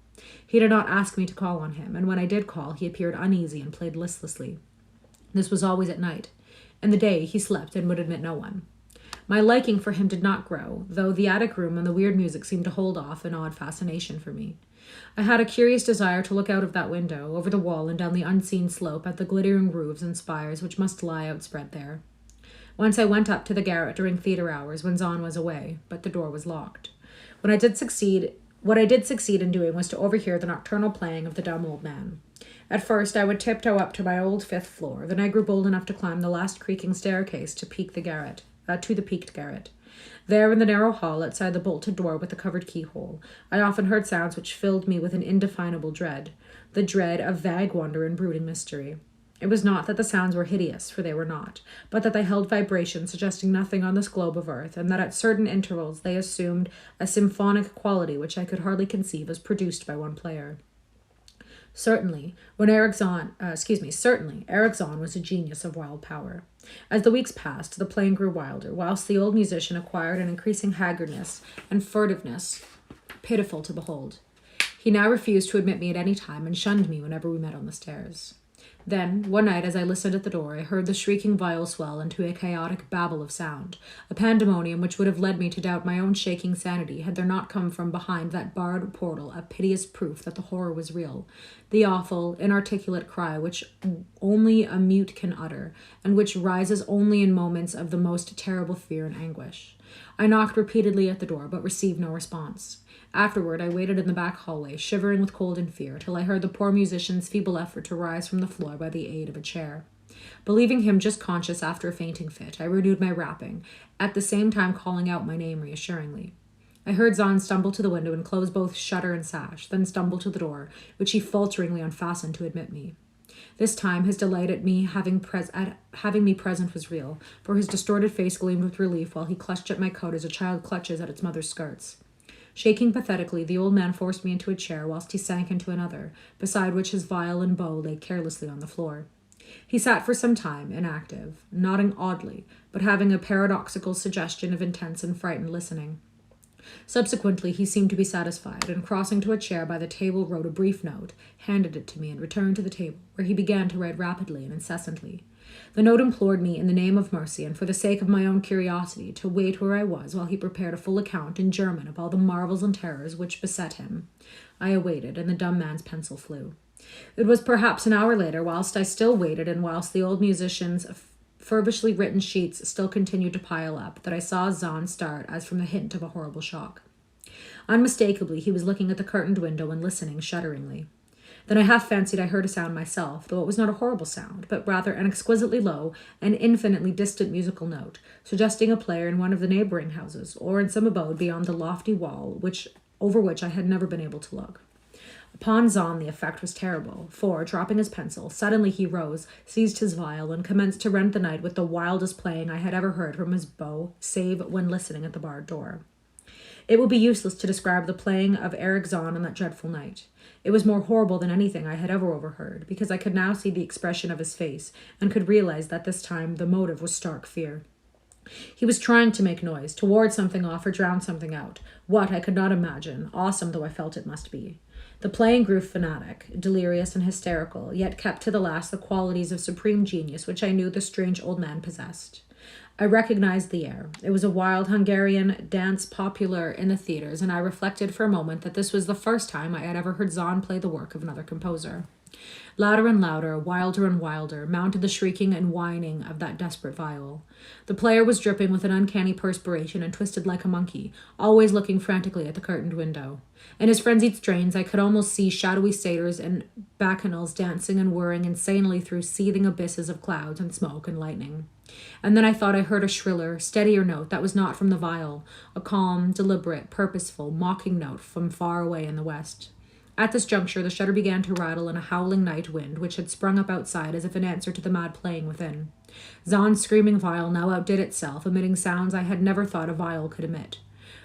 He did not ask me to call on him, and when I did call, he appeared uneasy and played listlessly. This was always at night. In the day, he slept and would admit no one. My liking for him did not grow, though the attic room and the weird music seemed to hold off an odd fascination for me. I had a curious desire to look out of that window, over the wall and down the unseen slope at the glittering roofs and spires which must lie outspread there. Once I went up to the garret during theatre hours when Zahn was away, but the door was locked. What I did succeed in doing was to overhear the nocturnal playing of the dumb old man. At first, I would tiptoe up to my old 5th floor, then I grew bold enough to climb the last creaking staircase to the peaked garret. There in the narrow hall outside the bolted door with the covered keyhole, I often heard sounds which filled me with an indefinable dread, the dread of vague wonder and brooding mystery. It was not that the sounds were hideous, for they were not, but that they held vibrations suggesting nothing on this globe of earth, and that at certain intervals they assumed a symphonic quality which I could hardly conceive as produced by one player. Certainly, Eric Zahn was a genius of wild power. As the weeks passed, the playing grew wilder, whilst the old musician acquired an increasing haggardness and furtiveness pitiful to behold. He now refused to admit me at any time, and shunned me whenever we met on the stairs. Then, one night, as I listened at the door, I heard the shrieking viol swell into a chaotic babel of sound, a pandemonium which would have led me to doubt my own shaking sanity had there not come from behind that barred portal a piteous proof that the horror was real, the awful, inarticulate cry which only a mute can utter, and which rises only in moments of the most terrible fear and anguish. I knocked repeatedly at the door, but received no response. Afterward, I waited in the back hallway, shivering with cold and fear, till I heard the poor musician's feeble effort to rise from the floor by the aid of a chair. Believing him just conscious after a fainting fit, I renewed my rapping, at the same time calling out my name reassuringly. I heard Zahn stumble to the window and close both shutter and sash, then stumble to the door, which he falteringly unfastened to admit me. This time his delight at having me present was real, for his distorted face gleamed with relief while he clutched at my coat as a child clutches at its mother's skirts. Shaking pathetically, the old man forced me into a chair whilst he sank into another, beside which his viol and bow lay carelessly on the floor. He sat for some time, inactive, nodding oddly, but having a paradoxical suggestion of intense and frightened listening. Subsequently, he seemed to be satisfied, and crossing to a chair by the table wrote a brief note, handed it to me, and returned to the table, where he began to write rapidly and incessantly. The note implored me, in the name of mercy, and for the sake of my own curiosity, to wait where I was while he prepared a full account in German of all the marvels and terrors which beset him. I awaited, and the dumb man's pencil flew. It was perhaps an hour later, whilst I still waited, and whilst the old musician's feverishly written sheets still continued to pile up, that I saw Zahn start as from the hint of a horrible shock. Unmistakably, he was looking at the curtained window and listening shudderingly. Then I half fancied I heard a sound myself, though it was not a horrible sound, but rather an exquisitely low and infinitely distant musical note, suggesting a player in one of the neighbouring houses, or in some abode beyond the lofty wall over which I had never been able to look. Upon Zahn the effect was terrible, for, dropping his pencil, suddenly he rose, seized his viol, and commenced to rend the night with the wildest playing I had ever heard from his bow, save when listening at the barred door. It would be useless to describe the playing of Eric Zahn on that dreadful night. It was more horrible than anything I had ever overheard, because I could now see the expression of his face, and could realize that this time the motive was stark fear. He was trying to make noise, to ward something off or drown something out. What, I could not imagine, awesome though I felt it must be. The playing grew fanatic, delirious and hysterical, yet kept to the last the qualities of supreme genius which I knew the strange old man possessed. I recognized the air. It was a wild Hungarian dance popular in the theaters, and I reflected for a moment that this was the first time I had ever heard Zahn play the work of another composer. Louder and louder, wilder and wilder, mounted the shrieking and whining of that desperate viol. The player was dripping with an uncanny perspiration and twisted like a monkey, always looking frantically at the curtained window. In his frenzied strains, I could almost see shadowy satyrs and bacchanals dancing and whirring insanely through seething abysses of clouds and smoke and lightning. And then I thought I heard a shriller, steadier note that was not from the viol, a calm, deliberate, purposeful, mocking note from far away in the west. At this juncture, the shutter began to rattle in a howling night wind, which had sprung up outside as if in answer to the mad playing within. Zahn's screaming viol now outdid itself, emitting sounds I had never thought a viol could emit.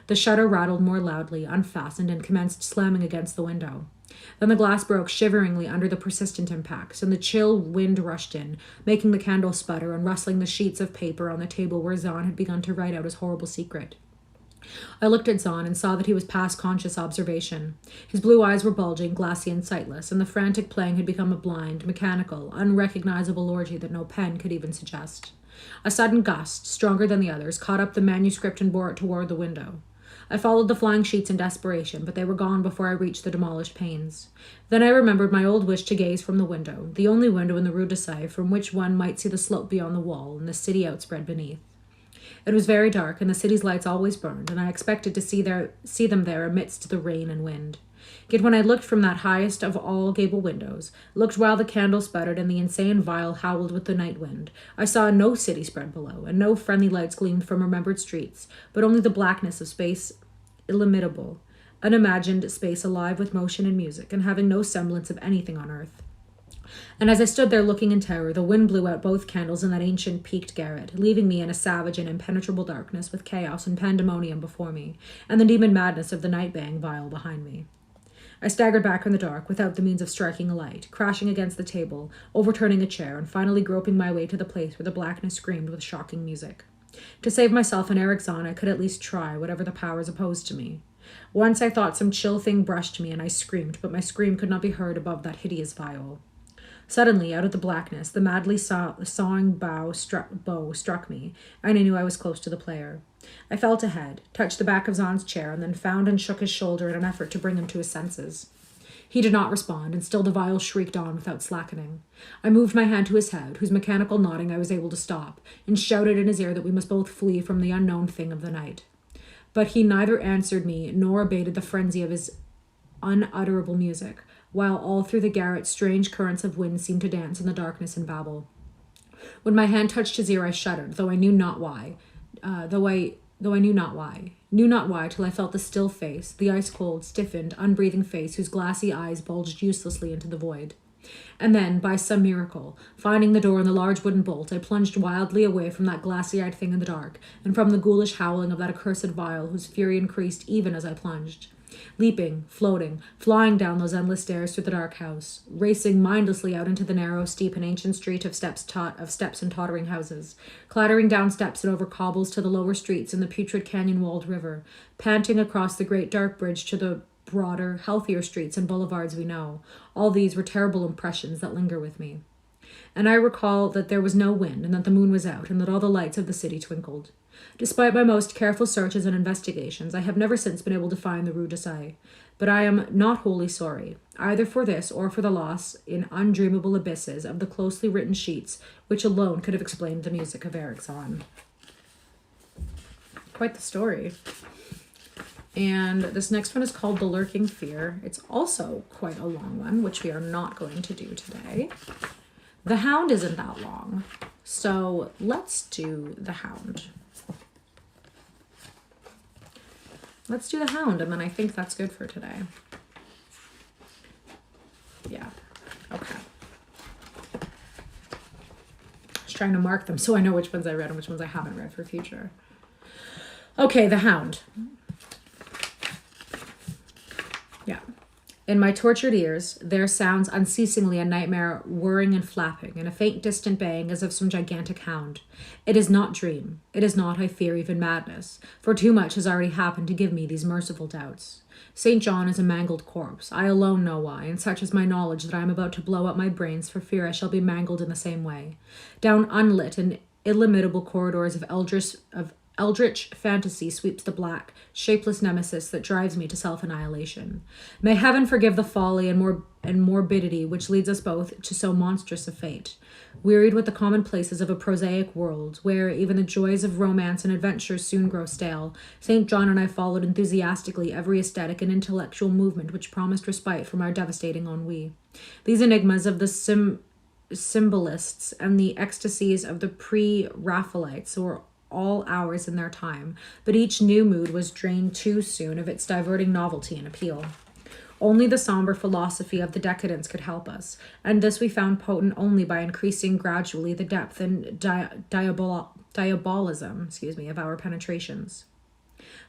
The shutter rattled more loudly, unfastened, and commenced slamming against the window. Then the glass broke shiveringly under the persistent impacts, and the chill wind rushed in, making the candle sputter and rustling the sheets of paper on the table where Zahn had begun to write out his horrible secret. I looked at Zahn and saw that he was past conscious observation. His blue eyes were bulging, glassy and sightless, and the frantic playing had become a blind, mechanical, unrecognizable orgy that no pen could even suggest. A sudden gust, stronger than the others, caught up the manuscript and bore it toward the window. I followed the flying sheets in desperation, but they were gone before I reached the demolished panes. Then I remembered my old wish to gaze from the window, the only window in the Rue de Sèvres from which one might see the slope beyond the wall and the city outspread beneath. It was very dark, and the city's lights always burned, and I expected to see them there amidst the rain and wind. Yet when I looked from that highest of all gable windows, looked while the candle sputtered and the insane viol howled with the night wind, I saw no city spread below, and no friendly lights gleamed from remembered streets, but only the blackness of space illimitable, unimagined space alive with motion and music, and having no semblance of anything on earth. And as I stood there looking in terror, the wind blew out both candles in that ancient peaked garret, leaving me in a savage and impenetrable darkness with chaos and pandemonium before me, and the demon madness of the night-bang viol behind me. I staggered back in the dark, without the means of striking a light, crashing against the table, overturning a chair, and finally groping my way to the place where the blackness screamed with shocking music. To save myself and Eric Zahn, I could at least try, whatever the powers opposed to me. Once I thought some chill thing brushed me, and I screamed, but my scream could not be heard above that hideous viol. Suddenly, out of the blackness, the madly sawing bow struck me, and I knew I was close to the player. I felt ahead, touched the back of Zahn's chair, and then found and shook his shoulder in an effort to bring him to his senses. He did not respond, and still the viol shrieked on without slackening. I moved my hand to his head, whose mechanical nodding I was able to stop, and shouted in his ear that we must both flee from the unknown thing of the night. But he neither answered me nor abated the frenzy of his unutterable music, while all through the garret strange currents of wind seemed to dance in the darkness and babble. When my hand touched his ear, I shuddered, though I knew not why. Knew not why till I felt the still face, the ice-cold, stiffened, unbreathing face whose glassy eyes bulged uselessly into the void. And then, by some miracle, finding the door and the large wooden bolt, I plunged wildly away from that glassy-eyed thing in the dark, and from the ghoulish howling of that accursed viol whose fury increased even as I plunged. Leaping, floating, flying down those endless stairs through the dark house, racing mindlessly out into the narrow, steep, and ancient street of steps and tottering houses, clattering down steps and over cobbles to the lower streets in the putrid canyon-walled river, panting across the great dark bridge to the broader, healthier streets and boulevards we know. All these were terrible impressions that linger with me. And I recall that there was no wind, and that the moon was out, and that all the lights of the city twinkled. Despite my most careful searches and investigations, I have never since been able to find the Rue de Sèvres, but I am not wholly sorry, either for this or for the loss in undreamable abysses of the closely written sheets which alone could have explained the music of Eric Zahn. Quite the story. And this next one is called The Lurking Fear. It's also quite a long one, which we are not going to do today. The Hound isn't that long, so let's do The Hound. Let's do The Hound, and then I think that's good for today. Yeah, okay. I was trying to mark them so I know which ones I read and which ones I haven't read for future. Okay, The Hound. Yeah. In my tortured ears, there sounds unceasingly a nightmare whirring and flapping, and a faint distant baying as of some gigantic hound. It is not dream. It is not, I fear, even madness, for too much has already happened to give me these merciful doubts. St. John is a mangled corpse. I alone know why, and such is my knowledge that I am about to blow up my brains for fear I shall be mangled in the same way. Down unlit and illimitable corridors of eldritch fantasy sweeps the black, shapeless nemesis that drives me to self-annihilation. May heaven forgive the folly and morbidity which leads us both to so monstrous a fate. Wearied with the commonplaces of a prosaic world, where even the joys of romance and adventure soon grow stale, St. John and I followed enthusiastically every aesthetic and intellectual movement which promised respite from our devastating ennui. These enigmas of the symbolists and the ecstasies of the pre-Raphaelites were all ours in their time, but each new mood was drained too soon of its diverting novelty and appeal. Only the somber philosophy of the decadence could help us, and this we found potent only by increasing gradually the depth and diabolism of our penetrations.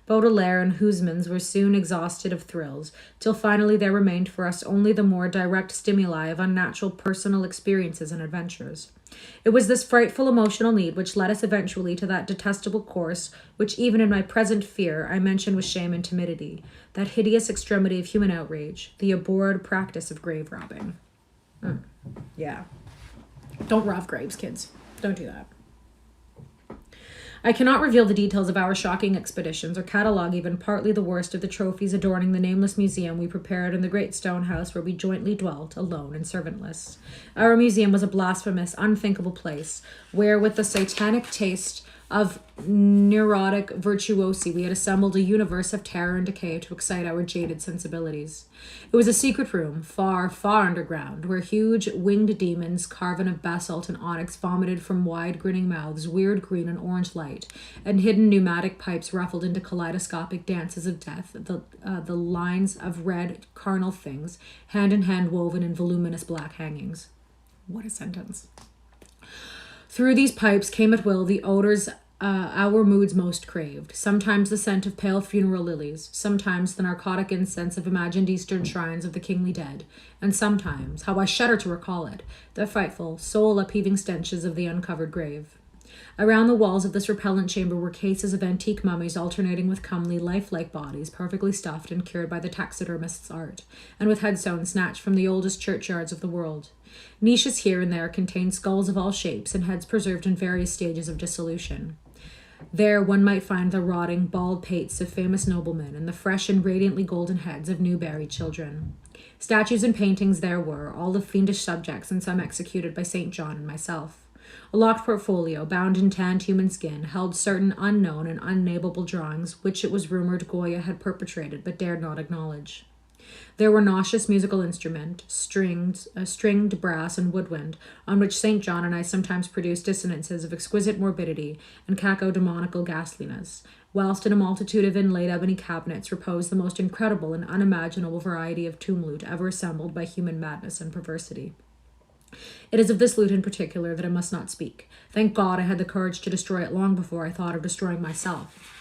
Baudelaire and Huysmans were soon exhausted of thrills, till finally there remained for us only the more direct stimuli of unnatural personal experiences and adventures. It was this frightful emotional need which led us eventually to that detestable course which even in my present fear I mention with shame and timidity, that hideous extremity of human outrage, the abhorred practice of grave robbing. Yeah. Don't rob graves, kids. Don't do that. I cannot reveal the details of our shocking expeditions or catalogue even partly the worst of the trophies adorning the nameless museum we prepared in the great stone house where we jointly dwelt, alone and servantless. Our museum was a blasphemous, unthinkable place, where with the satanic taste of neurotic virtuosi we had assembled a universe of terror and decay to excite our jaded sensibilities. It was a secret room, far, far underground, where huge winged demons carven of basalt and onyx vomited from wide grinning mouths weird green and orange light, and hidden pneumatic pipes ruffled into kaleidoscopic dances of death, the lines of red carnal things, hand in hand woven in voluminous black hangings. What a sentence. Through these pipes came at will the odors our moods most craved, sometimes the scent of pale funeral lilies, sometimes the narcotic incense of imagined eastern shrines of the kingly dead, and sometimes, how I shudder to recall it, the frightful, soul-upheaving stenches of the uncovered grave. Around the walls of this repellent chamber were cases of antique mummies alternating with comely, lifelike bodies, perfectly stuffed and cured by the taxidermist's art, and with headstones snatched from the oldest churchyards of the world. Niches here and there contained skulls of all shapes and heads preserved in various stages of dissolution. There one might find the rotting, bald pates of famous noblemen and the fresh and radiantly golden heads of new-buried children. Statues and paintings there were, all of fiendish subjects and some executed by St. John and myself. A locked portfolio, bound in tanned human skin, held certain unknown and unnameable drawings which it was rumored Goya had perpetrated but dared not acknowledge. There were nauseous musical instruments, stringed brass and woodwind, on which St. John and I sometimes produced dissonances of exquisite morbidity and cacodemoniacal ghastliness, whilst in a multitude of inlaid ebony cabinets reposed the most incredible and unimaginable variety of tomb loot ever assembled by human madness and perversity. It is of this loot in particular that I must not speak. Thank God I had the courage to destroy it long before I thought of destroying myself.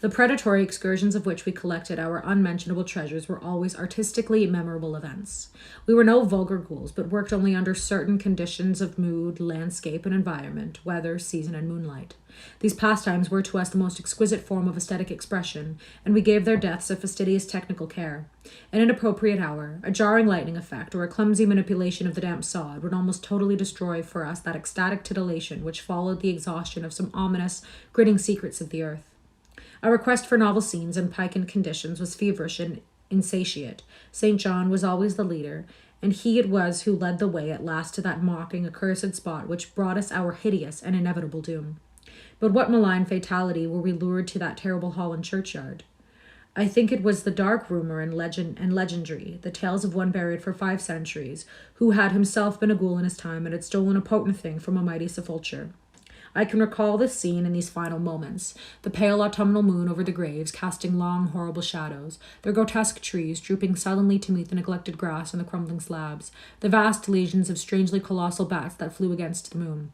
The predatory excursions of which we collected our unmentionable treasures were always artistically memorable events. We were no vulgar ghouls, but worked only under certain conditions of mood, landscape, and environment, weather, season, and moonlight. These pastimes were to us the most exquisite form of aesthetic expression, and we gave their deaths a fastidious technical care. An inappropriate hour, a jarring lightning effect, or a clumsy manipulation of the damp sod would almost totally destroy for us that ecstatic titillation which followed the exhaustion of some ominous, grinning secrets of the earth. Our quest for novel scenes and piquant conditions was feverish and insatiate. St. John was always the leader, and he it was who led the way at last to that mocking, accursed spot which brought us our hideous and inevitable doom. But what malign fatality were we lured to that terrible hall and churchyard? I think it was the dark rumor and legendry, the tales of one buried for 5 centuries, who had himself been a ghoul in his time and had stolen a potent thing from a mighty sepulchre. I can recall this scene in these final moments, the pale autumnal moon over the graves casting long, horrible shadows, their grotesque trees drooping sullenly to meet the neglected grass and the crumbling slabs, the vast legions of strangely colossal bats that flew against the moon,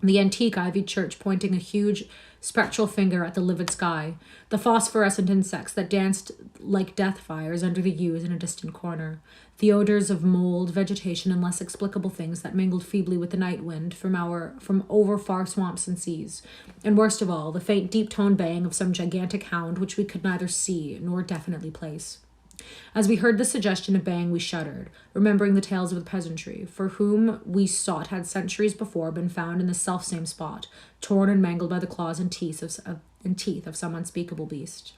the antique ivied church pointing a huge spectral finger at the livid sky, the phosphorescent insects that danced like death fires under the yews in a distant corner, the odors of mold, vegetation, and less explicable things that mingled feebly with the night wind from over far swamps and seas, and worst of all, the faint deep-toned baying of some gigantic hound which we could neither see nor definitely place. As we heard the suggestion of baying, we shuddered, remembering the tales of the peasantry, for whom we sought had centuries before been found in the selfsame spot, torn and mangled by the claws and teeth of some unspeakable beast.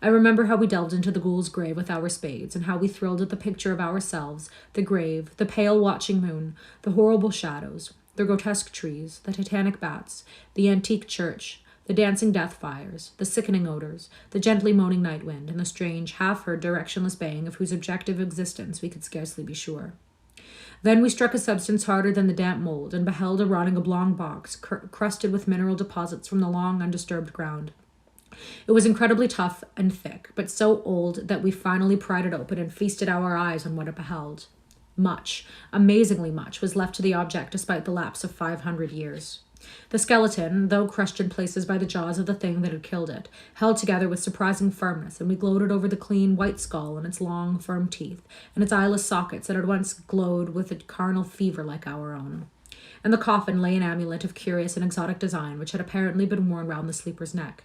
I remember how we delved into the ghoul's grave with our spades, and how we thrilled at the picture of ourselves, the grave, the pale watching moon, the horrible shadows, the grotesque trees, the titanic bats, the antique church, the dancing death fires, the sickening odors, the gently moaning night wind, and the strange, half-heard, directionless baying of whose objective existence we could scarcely be sure. Then we struck a substance harder than the damp mold, and beheld a rotting oblong box, crusted with mineral deposits from the long, undisturbed ground. It was incredibly tough and thick, but so old that we finally pried it open and feasted our eyes on what it beheld. Much, amazingly much, was left to the object despite the lapse of 500 years. The skeleton, though crushed in places by the jaws of the thing that had killed it, held together with surprising firmness, and we gloated over the clean, white skull and its long, firm teeth, and its eyeless sockets that had once glowed with a carnal fever like our own. And the coffin lay an amulet of curious and exotic design which had apparently been worn round the sleeper's neck.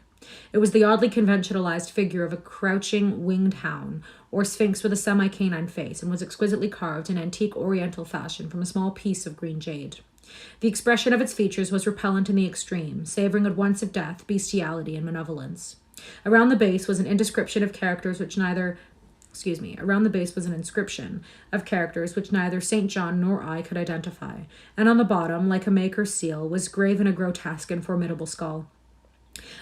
It was the oddly conventionalized figure of a crouching winged hound, or sphinx with a semi-canine face, and was exquisitely carved in antique oriental fashion from a small piece of green jade. The expression of its features was repellent in the extreme, savoring at once of death, bestiality, and malevolence. Around the base was an inscription of characters which neither St. John nor I could identify, and on the bottom, like a maker's seal, was graven a grotesque and formidable skull.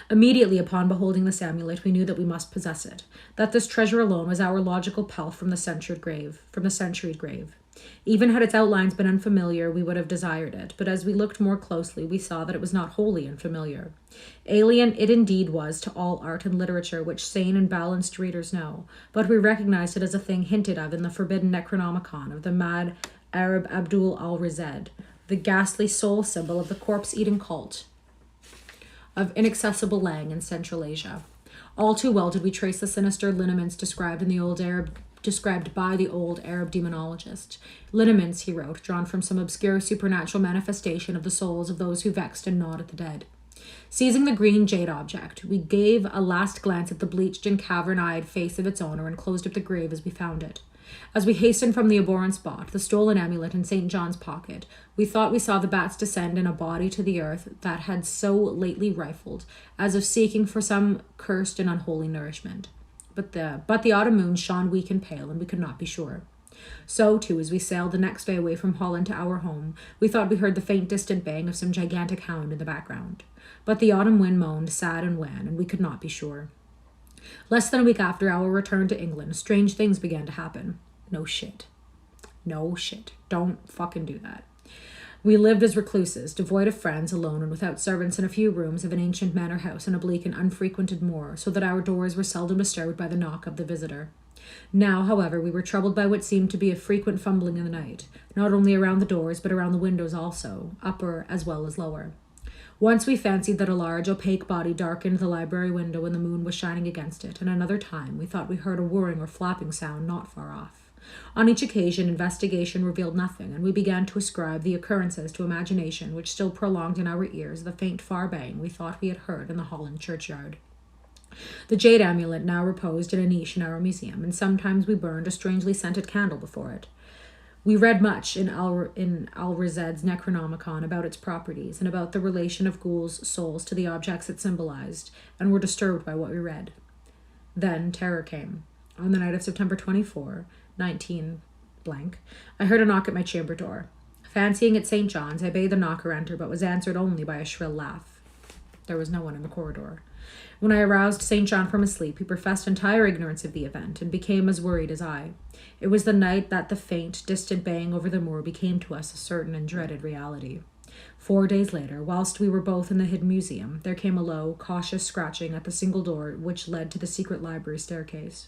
Immediately upon beholding this amulet, we knew that we must possess it, that this treasure alone was our logical pelf from the centuried grave. Even had its outlines been unfamiliar, we would have desired it, but as we looked more closely, we saw that it was not wholly unfamiliar. Alien it indeed was to all art and literature which sane and balanced readers know, but we recognized it as a thing hinted of in the forbidden Necronomicon of the mad Arab Abdul al-Rized, the ghastly soul symbol of the corpse-eating cult of inaccessible Lang in Central Asia. All too well did we trace the sinister lineaments described by the old Arab demonologist. Lineaments, he wrote, drawn from some obscure supernatural manifestation of the souls of those who vexed and gnawed at the dead. Seizing the green jade object, we gave a last glance at the bleached and cavern-eyed face of its owner and closed up the grave as we found it. As we hastened from the abhorrent spot, the stolen amulet in St. John's pocket, we thought we saw the bats descend in a body to the earth that had so lately rifled, as if seeking for some cursed and unholy nourishment. But the autumn moon shone weak and pale, and we could not be sure. So, too, as we sailed the next day away from Holland to our home, we thought we heard the faint distant baying of some gigantic hound in the background. But the autumn wind moaned sad and wan, and we could not be sure. Less than a week after our return to England, strange things began to happen. No shit. Don't fucking do that. We lived as recluses, devoid of friends, alone and without servants, in a few rooms of an ancient manor house on a bleak and unfrequented moor, so that our doors were seldom disturbed by the knock of the visitor. Now, however, we were troubled by what seemed to be a frequent fumbling in the night, not only around the doors, but around the windows also, upper as well as lower. Once we fancied that a large, opaque body darkened the library window when the moon was shining against it, and another time we thought we heard a whirring or flapping sound not far off. On each occasion, investigation revealed nothing, and we began to ascribe the occurrences to imagination, which still prolonged in our ears the faint far baying we thought we had heard in the Holland churchyard. The jade amulet now reposed in a niche in our museum, and sometimes we burned a strangely scented candle before it. We read much in Al-Rized's Necronomicon about its properties and about the relation of ghouls' souls to the objects it symbolized, and were disturbed by what we read. Then terror came. On the night of September 24, 19 blank, I heard a knock at my chamber door. Fancying it St. John's, I bade the knocker enter, but was answered only by a shrill laugh. There was no one in the corridor. When I aroused St. John from his sleep, he professed entire ignorance of the event, and became as worried as I. It was the night that the faint, distant baying over the moor became to us a certain and dreaded reality. 4 days later, whilst we were both in the hidden museum, there came a low, cautious scratching at the single door which led to the secret library staircase.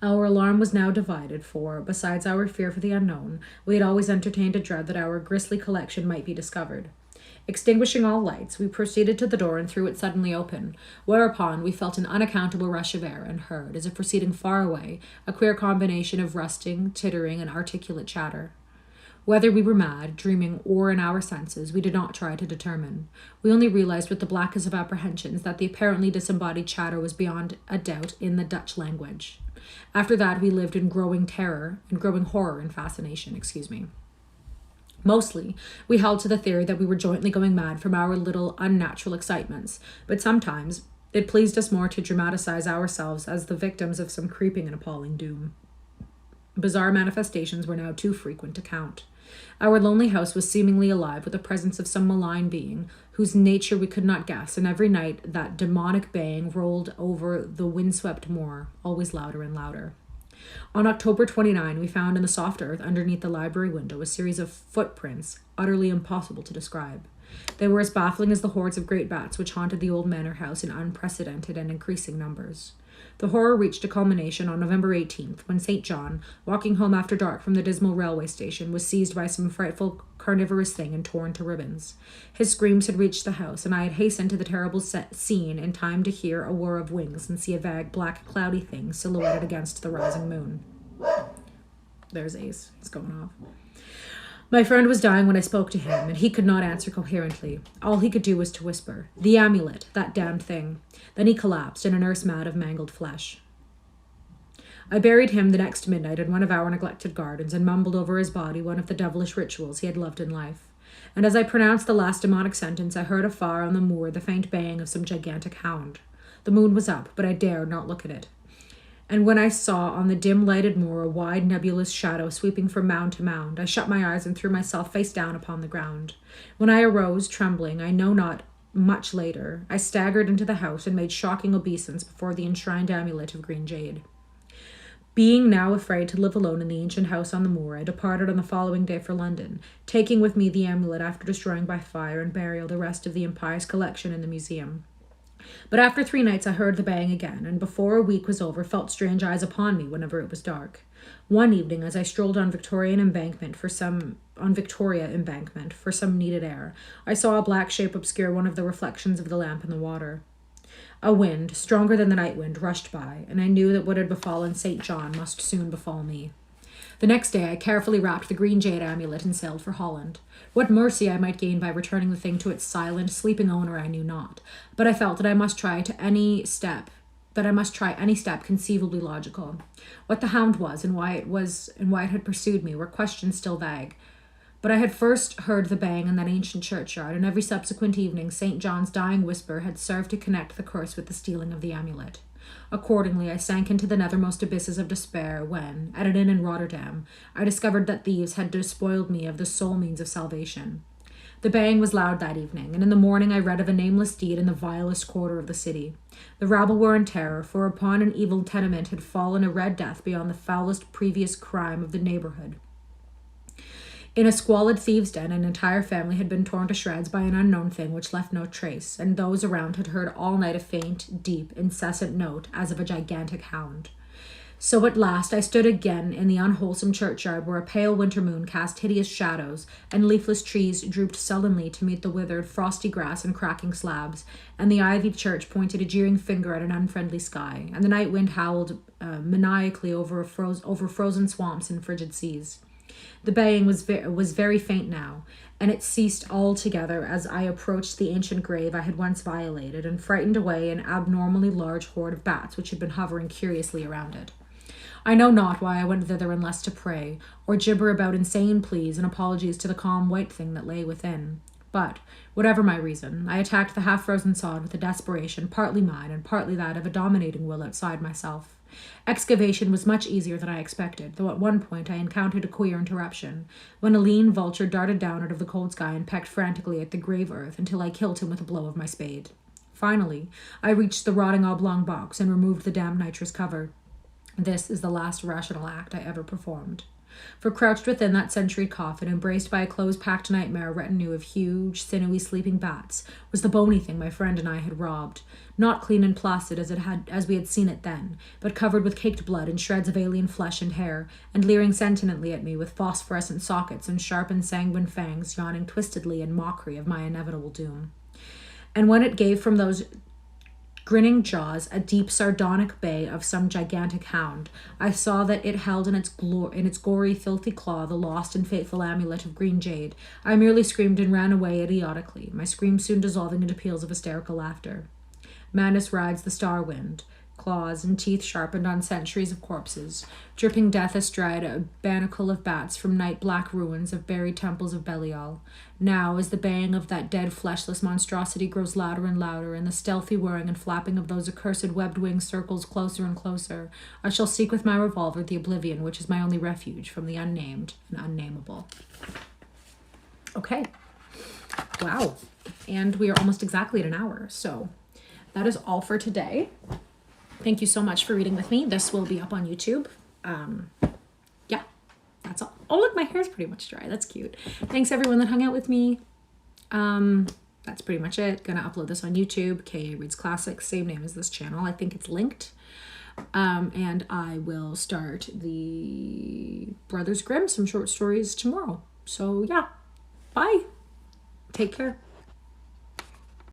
Our alarm was now divided, for, besides our fear for the unknown, we had always entertained a dread that our grisly collection might be discovered. Extinguishing all lights, we proceeded to the door and threw it suddenly open, whereupon we felt an unaccountable rush of air and heard, as if proceeding far away, a queer combination of rusting, tittering, and articulate chatter. Whether we were mad, dreaming, or in our senses, we did not try to determine. We only realized with the blackest of apprehensions that the apparently disembodied chatter was beyond a doubt in the Dutch language. After that, we lived in growing horror and fascination, Mostly, we held to the theory that we were jointly going mad from our little unnatural excitements, but sometimes it pleased us more to dramatize ourselves as the victims of some creeping and appalling doom. Bizarre manifestations were now too frequent to count. Our lonely house was seemingly alive with the presence of some malign being, whose nature we could not guess, and every night that demonic baying rolled over the windswept moor, always louder and louder. On October 29, we found in the soft earth underneath the library window a series of footprints utterly impossible to describe. They were as baffling as the hordes of great bats which haunted the old manor house in unprecedented and increasing numbers. The horror reached a culmination on November 18th, when St. John, walking home after dark from the dismal railway station, was seized by some frightful carnivorous thing and torn to ribbons. His screams had reached the house, and I had hastened to the terrible scene in time to hear a whir of wings and see a vague, black, cloudy thing silhouetted against the rising moon. There's Ace. It's going off. My friend was dying when I spoke to him, and he could not answer coherently. All he could do was to whisper, "The amulet, that damned thing." Then he collapsed in a nurse mat of mangled flesh. I buried him the next midnight in one of our neglected gardens and mumbled over his body one of the devilish rituals he had loved in life. And as I pronounced the last demonic sentence, I heard afar on the moor the faint baying of some gigantic hound. The moon was up, but I dared not look at it. And when I saw on the dim-lighted moor a wide, nebulous shadow sweeping from mound to mound, I shut my eyes and threw myself face down upon the ground. When I arose, trembling, I know not much later, I staggered into the house and made shocking obeisance before the enshrined amulet of green jade. Being now afraid to live alone in the ancient house on the moor, I departed on the following day for London, taking with me the amulet after destroying by fire and burial the rest of the impious collection in the museum. But after 3 nights I heard the bang again, and before a week was over felt strange eyes upon me whenever it was dark. One evening, as I strolled on Victoria Embankment for some needed air, I saw a black shape obscure one of the reflections of the lamp in the water. A wind, stronger than the night wind, rushed by, and I knew that what had befallen St. John must soon befall me. The next day I carefully wrapped the green jade amulet and sailed for Holland. What mercy I might gain by returning the thing to its silent, sleeping owner I knew not, but I felt that I must try any step conceivably logical. What the hound was and why it had pursued me were questions still vague. But I had first heard the bang in that ancient churchyard, and every subsequent evening St. John's dying whisper had served to connect the curse with the stealing of the amulet. Accordingly, I sank into the nethermost abysses of despair when, at an inn in Rotterdam, I discovered that thieves had despoiled me of the sole means of salvation. The baying was loud that evening, and in the morning I read of a nameless deed in the vilest quarter of the city. The rabble were in terror, for upon an evil tenement had fallen a red death beyond the foulest previous crime of the neighborhood. In a squalid thieves' den, an entire family had been torn to shreds by an unknown thing which left no trace, and those around had heard all night a faint, deep, incessant note as of a gigantic hound. So at last I stood again in the unwholesome churchyard where a pale winter moon cast hideous shadows, and leafless trees drooped sullenly to meet the withered, frosty grass and cracking slabs, and the ivied church pointed a jeering finger at an unfriendly sky, and the night wind howled maniacally over frozen swamps and frigid seas. The baying was very faint now, and it ceased altogether as I approached the ancient grave I had once violated and frightened away an abnormally large horde of bats which had been hovering curiously around it. I know not why I went thither unless to pray, or gibber about insane pleas and apologies to the calm white thing that lay within. But, whatever my reason, I attacked the half-frozen sod with a desperation partly mine and partly that of a dominating will outside myself. Excavation was much easier than I expected, though at one point I encountered a queer interruption, when a lean vulture darted down out of the cold sky and pecked frantically at the grave earth until I killed him with a blow of my spade. Finally, I reached the rotting oblong box and removed the damp nitrous cover. This is the last rational act I ever performed. For crouched within that century coffin, embraced by a close-packed nightmare retinue of huge, sinewy, sleeping bats, was the bony thing my friend and I had robbed, not clean and placid as we had seen it then, but covered with caked blood and shreds of alien flesh and hair, and leering sentiently at me with phosphorescent sockets and sharp and sanguine fangs yawning twistedly in mockery of my inevitable doom. And when it gave from those grinning jaws a deep sardonic bay of some gigantic hound, I saw that it held in its gory, filthy claw the lost and fateful amulet of green jade. I merely screamed and ran away idiotically, my screams soon dissolving into peals of hysterical laughter. Madness rides the star wind. claws and teeth sharpened on centuries of corpses, dripping death astride a banicle of bats from night-black ruins of buried temples of Belial. Now, as the baying of that dead fleshless monstrosity grows louder and louder, and the stealthy whirring and flapping of those accursed webbed wings circles closer and closer, I shall seek with my revolver the oblivion which is my only refuge from the unnamed and unnameable. Okay. Wow. And we are almost exactly at an hour, so that is all for today. Thank you so much for reading with me. This will be up on YouTube. Yeah, that's all. Oh, look, my hair's pretty much dry. That's cute. Thanks everyone that hung out with me. That's pretty much it. Gonna upload this on YouTube. KA Reads Classics, same name as this channel. I think it's linked. And I will start the Brothers Grimm, some short stories tomorrow. So yeah, bye. Take care.